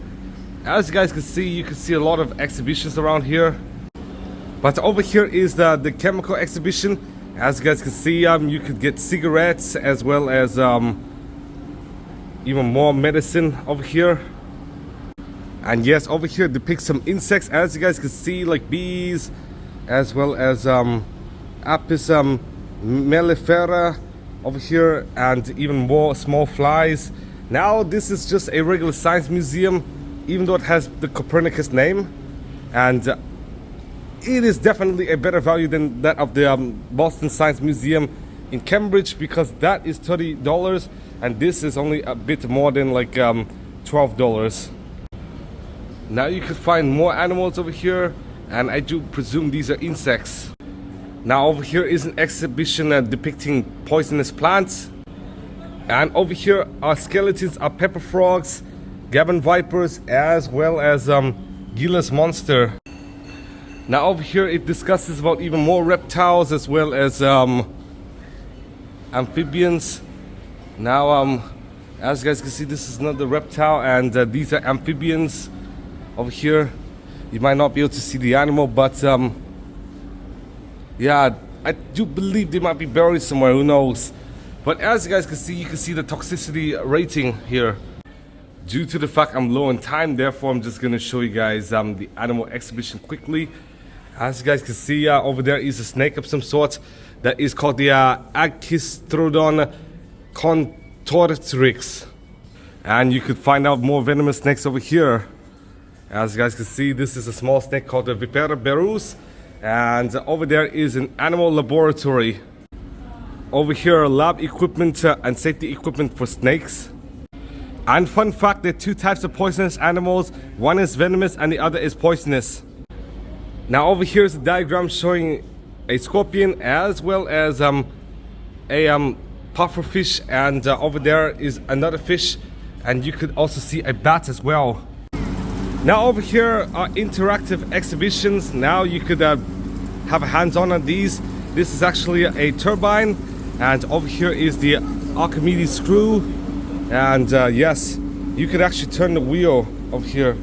As you guys can see, you can see a lot of exhibitions around here. But over here is the chemical exhibition. As you guys can see, you could get cigarettes as well as even more medicine over here. And yes, over here depicts some insects, as you guys can see, like bees, as well as Apis mellifera over here, and even more small flies. Now, this is just a regular science museum, even though it has the Copernicus name, and it is definitely a better value than that of the Boston Science Museum in Cambridge, because that is $30 and this is only a bit more than like $12. Now you can find more animals over here, and I do presume these are insects. Now over here is an exhibition depicting poisonous plants, and over here are skeletons of pepper frogs, Gabon vipers, as well as Gilles monster. Now over here it discusses about even more reptiles as well as amphibians. Now as you guys can see, this is another reptile, and these are amphibians over here. You might not be able to see the animal, but yeah, I do believe they might be buried somewhere, who knows. But as you guys can see, you can see the toxicity rating here. Due to the fact I'm low on time, therefore I'm just gonna show you guys the animal exhibition quickly. As you guys can see, over there is a snake of some sort that is called the Achistrodon Tortrix. And you could find out more venomous snakes over here. As you guys can see, this is a small snake called the Vipera berus. And over there is an animal laboratory. Over here, lab equipment and safety equipment for snakes. And fun fact, there are two types of poisonous animals. One is venomous and the other is poisonous. Now over here is a diagram showing a scorpion as well as a pufferfish, and over there is another fish, and you could also see a bat as well. Now over here are interactive exhibitions. Now you could have a hands-on on these. This is actually a turbine, and over here is the Archimedes screw, and yes, you could actually turn the wheel over here.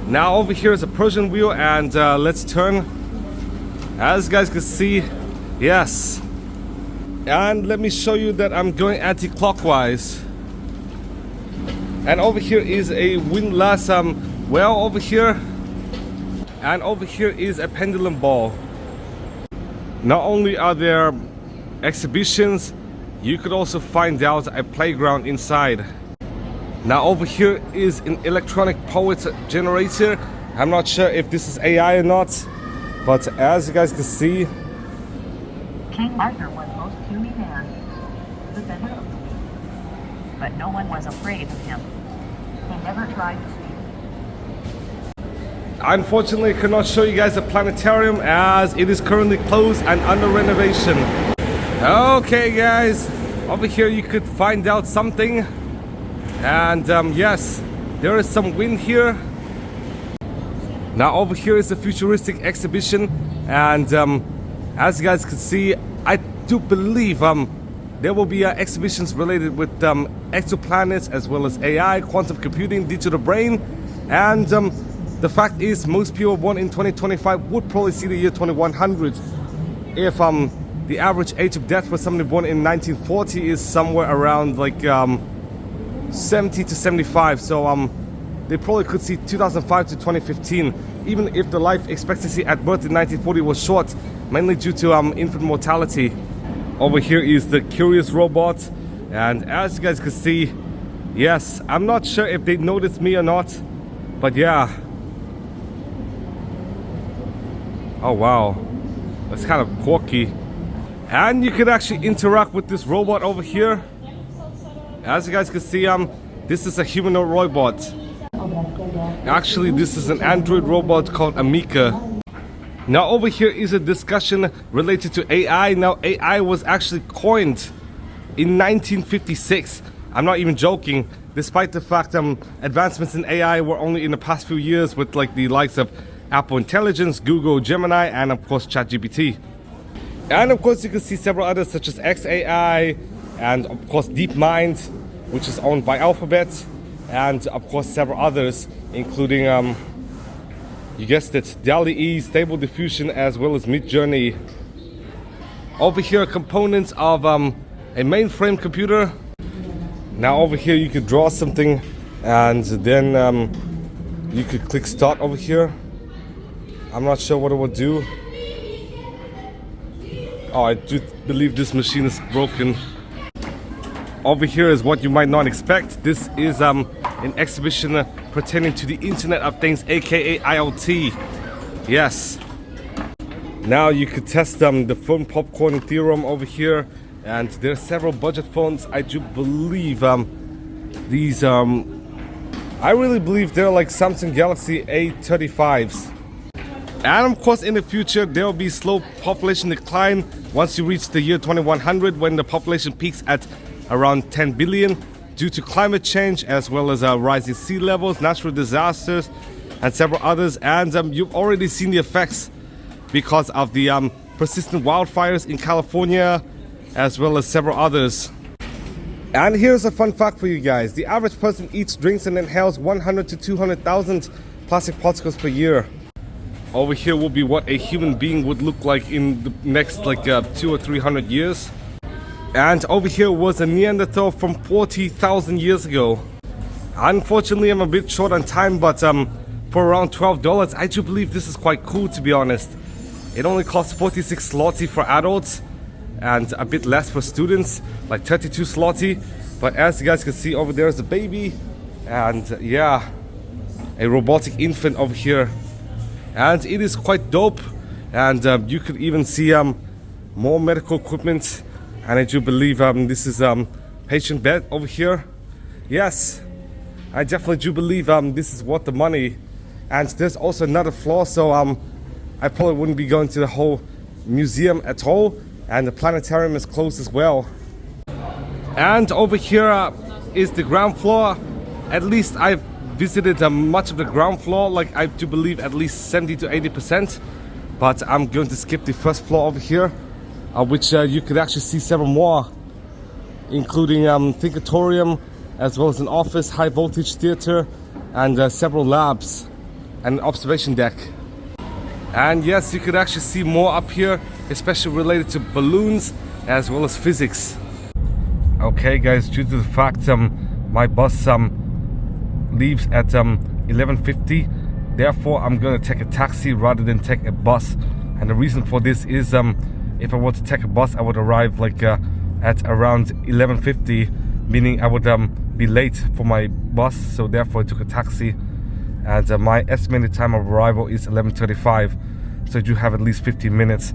Now over here is a Persian wheel, and let's turn. As you guys can see, yes. And let me show you that I'm going anti-clockwise. And over here is a windlass well over here. And over here is a pendulum ball. Not only are there exhibitions, you could also find out a playground inside. Now over here is an electronic poet generator. I'm not sure if this is AI or not, but as you guys can see, King Arthur was most puny man, the better of the weak, but no one was afraid of him. He never tried to speak. Unfortunately, I cannot show you guys the planetarium as it is currently closed and under renovation. Okay guys, over here you could find out something. And yes, there is some wind here. Now over here is a futuristic exhibition, and as you guys can see, I do believe there will be exhibitions related with exoplanets as well as AI, quantum computing, digital brain, and the fact is most people born in 2025 would probably see the year 2100 if the average age of death for somebody born in 1940 is somewhere around like 70 to 75, so they probably could see 2005 to 2015, even if the life expectancy at birth in 1940 was short, mainly due to infant mortality. Over here is the Curious robot, and as you guys can see, yes, I'm not sure if they noticed me or not, but yeah. Oh wow, that's kind of quirky. And you could actually interact with this robot over here. As you guys can see, this is a humanoid robot. Actually, this is an android robot called Amica. Now over here is a discussion related to AI. Now AI was actually coined in 1956. I'm not even joking, despite the fact advancements in AI were only in the past few years with like the likes of Apple Intelligence, Google, Gemini, and of course ChatGPT. And of course you can see several others such as XAI, and of course DeepMind, which is owned by Alphabet, and of course several others, including you guessed it, DALL-E, Stable Diffusion, as well as Midjourney. Over here are components of a mainframe computer. Now over here you could draw something, and then you could click start over here. I'm not sure what it will do. Oh, I do believe this machine is broken. Over here is what you might not expect. This is an exhibition pertaining to the Internet of Things, aka IoT. Yes. Now you could test the phone popcorn theorem over here, and there are several budget phones. I do believe these I really believe they're like Samsung Galaxy A35s. And of course in the future there will be slow population decline once you reach the year 2100, when the population peaks at around 10 billion due to climate change as well as rising sea levels, natural disasters, and several others. And you've already seen the effects because of the persistent wildfires in California as well as several others. And here's a fun fact for you guys. The average person eats, drinks, and inhales 100 to 200,000 plastic particles per year. Over here will be what a human being would look like in the next like 200 or 300 years. And over here was a Neanderthal from 40,000 years ago. Unfortunately, I'm a bit short on time, but for around $12. I do believe this is quite cool, to be honest. It only costs 46 zloty for adults and a bit less for students, like 32 zloty. But as you guys can see, over there is a baby, and yeah, a robotic infant over here, and it is quite dope. And you could even see more medical equipment, and I do believe this is patient bed over here. Yes, I definitely do believe this is worth the money. And there's also another floor, so I probably wouldn't be going to the whole museum at all, and the planetarium is closed as well. And over here is the ground floor. At least I've visited much of the ground floor, like I do believe at least 70 to 80%. But I'm going to skip the first floor over here, which you could actually see several more, including thinkatorium, as well as an office, high voltage theater, and several labs, and an observation deck. And yes, you could actually see more up here, especially related to balloons as well as physics. Okay guys, due to the fact my bus leaves at 11:50, therefore I'm gonna take a taxi rather than take a bus. And the reason for this is if I were to take a bus, I would arrive like at around 11:50, meaning I would be late for my bus, so therefore I took a taxi. And my estimated time of arrival is 11:35, so I do have at least 15 minutes.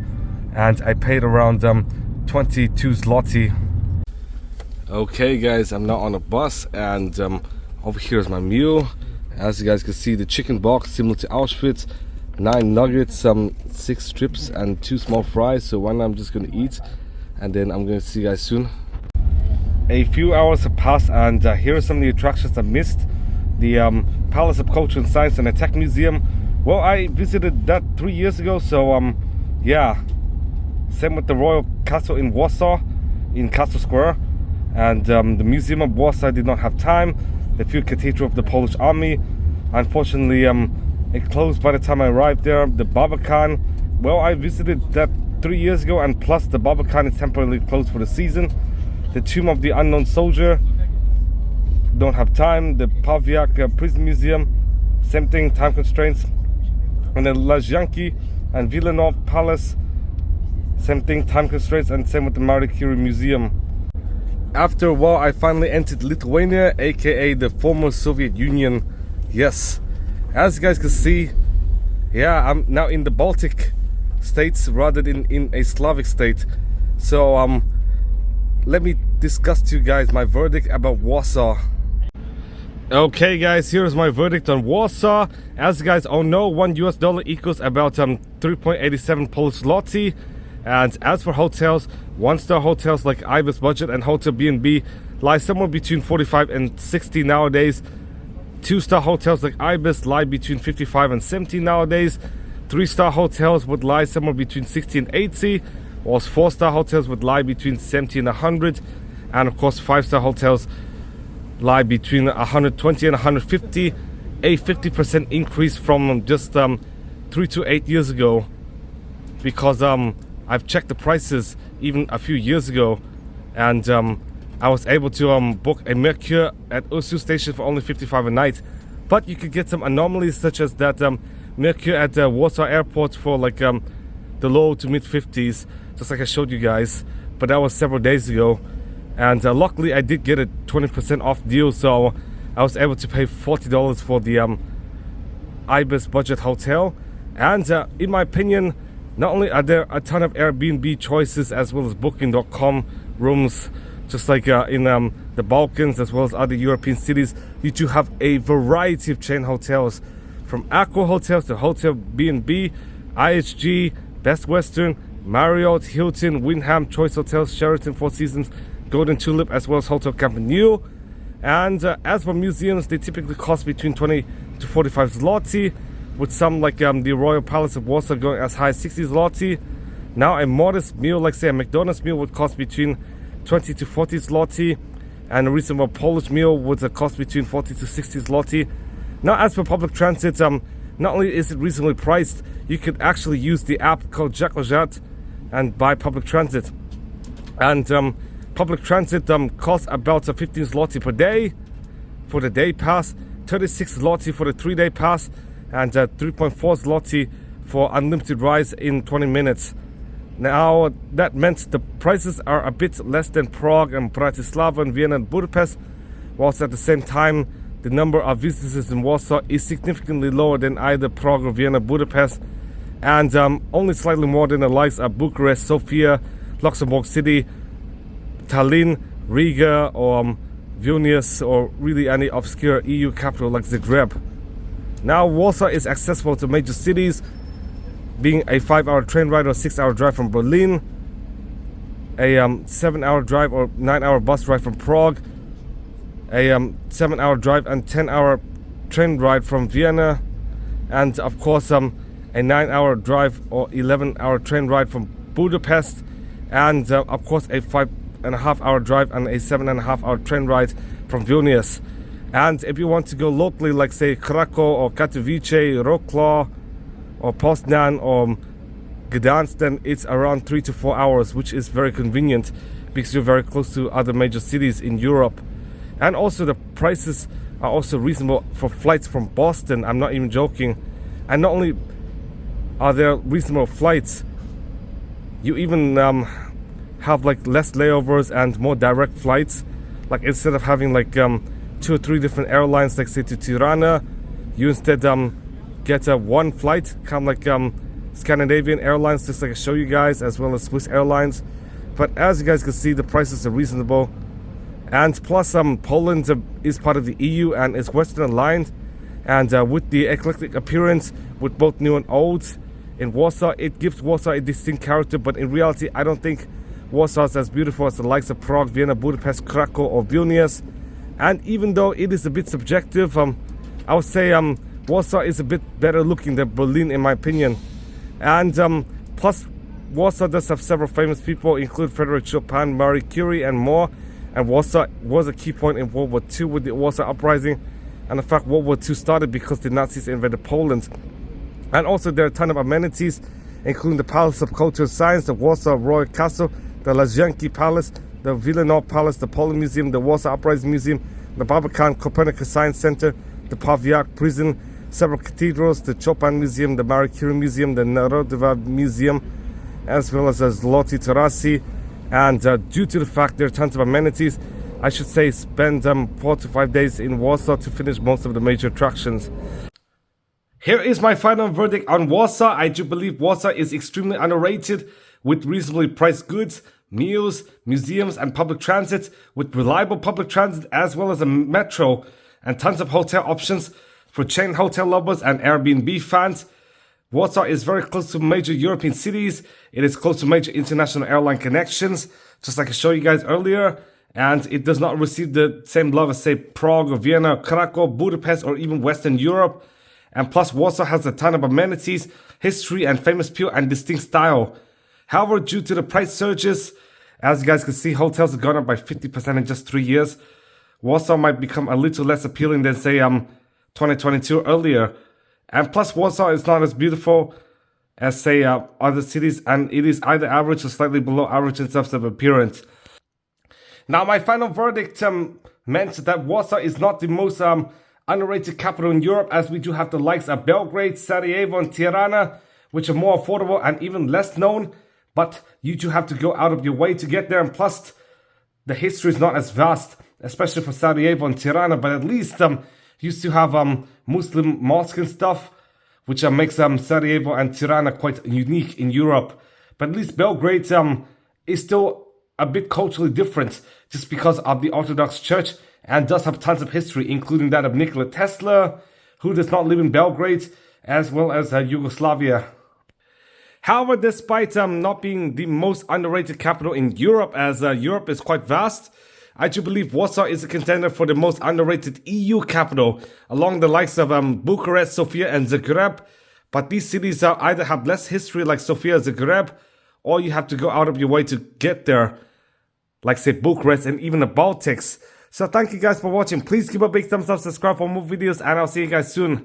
And I paid around 22 zloty. Okay guys, I'm now on a bus, and over here is my meal. As you guys can see, the chicken box similar to Auschwitz, 9 nuggets, 6 strips and 2 small fries. So one I'm just gonna eat, and then I'm gonna see you guys soon. A few hours have passed, and here are some of the attractions I missed. The Palace of Culture and Science and the Tech Museum. Well, I visited that 3 years ago, so yeah. Same with the Royal Castle in Warsaw, in Castle Square. And the Museum of Warsaw, I did not have time. The field cathedral of the Polish Army, unfortunately it closed by the time I arrived there. The Barbakan, well, I visited that 3 years ago, and plus the Barbakan is temporarily closed for the season. The Tomb of the Unknown Soldier, don't have time. The Pawiak Prison Museum, same thing, time constraints. And then Lazienki and Wilanow Palace, same thing, time constraints, and same with the Curie Museum. After a while, I finally entered Lithuania, aka the former Soviet Union. Yes, as you guys can see, yeah, I'm now in the Baltic states rather than in a Slavic state. So let me discuss to you guys my verdict about Warsaw. Okay guys, here's my verdict on Warsaw. As you guys all know, $1 equals about 3.87 Polish zloty. And as for hotels, 1-star hotels like Ibis Budget and Hotel B&B lie somewhere between 45 and 60 nowadays. 2-star hotels like Ibis lie between 55 and 70 nowadays. 3-star hotels would lie somewhere between 60 and 80, whilst 4-star hotels would lie between 70 and 100. And of course 5-star hotels lie between 120 and 150, a 50% increase from just 3 to 8 years ago, because I've checked the prices even a few years ago, and I was able to book a Mercure at Ursu station for only 55 a night. But you could get some anomalies, such as that Mercure at Warsaw Airport for like the low to mid 50s, just like I showed you guys. But that was several days ago, and luckily I did get a 20% off deal, so I was able to pay $40 for the Ibis Budget Hotel. And in my opinion, not only are there a ton of Airbnb choices as well as Booking.com rooms, just like in the Balkans as well as other European cities, you do have a variety of chain hotels, from Accor hotels to Hotel B&B, IHG, Best Western, Marriott, Hilton, Wyndham, Choice Hotels, Sheraton, Four Seasons, Golden Tulip, as well as Hotel Campanile. And as for museums, they typically cost between 20 to 45 zloty, with some like the Royal Palace of Warsaw going as high as 60 zloty. Now a modest meal, like say a McDonald's meal, would cost between 20 to 40 zloty, and a reasonable Polish meal would cost between 40 to 60 zloty. Now as for public transit, not only is it reasonably priced, you could actually use the app called Jack and buy public transit. And public transit costs about 15 zloty per day for the day pass, 36 zloty for the 3-day pass, and 3.4 zloty for unlimited rides in 20 minutes. Now, that meant the prices are a bit less than Prague and Bratislava and Vienna and Budapest, whilst at the same time the number of visitors in Warsaw is significantly lower than either Prague or Vienna, Budapest, and only slightly more than the likes of Bucharest, Sofia, Luxembourg City, Tallinn, Riga, or Vilnius, or really any obscure EU capital like Zagreb. Now, Warsaw is accessible to major cities, being a 5-hour train ride or 6-hour drive from Berlin, a 7-hour drive or 9-hour bus ride from Prague, a 7-hour drive and 10-hour train ride from Vienna, and of course a 9-hour drive or 11-hour train ride from Budapest, and of course a 5.5-hour drive and a 7.5-hour train ride from Vilnius. And if you want to go locally, like say Krakow or Katowice, Wrocław or Poznan or Gdansk, then it's around 3 to 4 hours, which is very convenient because you're very close to other major cities in Europe. And also the prices are also reasonable for flights from Boston. I'm not even joking. And not only are there reasonable flights, you even have like less layovers and more direct flights. Like instead of having like 2 or 3 different airlines, like say to Tirana, you instead get one flight, kind of like Scandinavian Airlines, just like I show you guys, as well as Swiss Airlines. But as you guys can see, the prices are reasonable. And plus Poland is part of the EU and is Western aligned, and with the eclectic appearance with both new and old in Warsaw, it gives Warsaw a distinct character. But in reality, I don't think Warsaw is as beautiful as the likes of Prague, Vienna, Budapest, Krakow or Vilnius. And even though it is a bit subjective, I would say Warsaw is a bit better looking than Berlin in my opinion. And plus Warsaw does have several famous people, include Frederick Chopin, Marie Curie and more. And Warsaw was a key point in World War II with the Warsaw Uprising. And in fact, World War II started because the Nazis invaded Poland. And also there are a ton of amenities, including the Palace of Culture and Science, the Warsaw Royal Castle, the Lazienki Palace, the Wilanow Palace, the POLIN Museum, the Warsaw Uprising Museum, the Barbakan Copernicus Science Centre, the Pawiak Prison, several cathedrals, the Chopin Museum, the Marie Curie Museum, the Narodowe Museum, as well as the Zlote Tarasy. And due to the fact there are tons of amenities, I should say spend 4 to 5 days in Warsaw to finish most of the major attractions. Here is my final verdict on Warsaw. I do believe Warsaw is extremely underrated, with reasonably priced goods, meals, museums and public transit, with reliable public transit as well as a metro and tons of hotel options for chain hotel lovers and Airbnb fans. Warsaw is very close to major European cities. It is close to major international airline connections, just like I showed you guys earlier. And it does not receive the same love as, say, Prague or Vienna, Krakow, Budapest, or even Western Europe. And plus, Warsaw has a ton of amenities, history, and famous pure and distinct style. However, due to the price surges, as you guys can see, hotels have gone up by 50% in just 3 years. Warsaw might become a little less appealing than, say, 2022 earlier. And plus, Warsaw is not as beautiful as, say, other cities, and it is either average or slightly below average in terms of appearance. Now, my final verdict meant that Warsaw is not the most underrated capital in Europe, as we do have the likes of Belgrade, Sarajevo, and Tirana, which are more affordable and even less known. But you do have to go out of your way to get there, and plus, the history is not as vast, especially for Sarajevo and Tirana, but at least you still have Muslim mosque and stuff, which makes Sarajevo and Tirana quite unique in Europe. But at least Belgrade is still a bit culturally different, just because of the Orthodox Church, and does have tons of history, including that of Nikola Tesla, who does not live in Belgrade, as well as Yugoslavia. However, despite not being the most underrated capital in Europe, as Europe is quite vast, I do believe Warsaw is a contender for the most underrated EU capital, along the likes of Bucharest, Sofia and Zagreb. But these cities either have less history like Sofia, Zagreb, or you have to go out of your way to get there, like say Bucharest and even the Baltics. So thank you guys for watching. Please give a big thumbs up, subscribe for more videos, and I'll see you guys soon.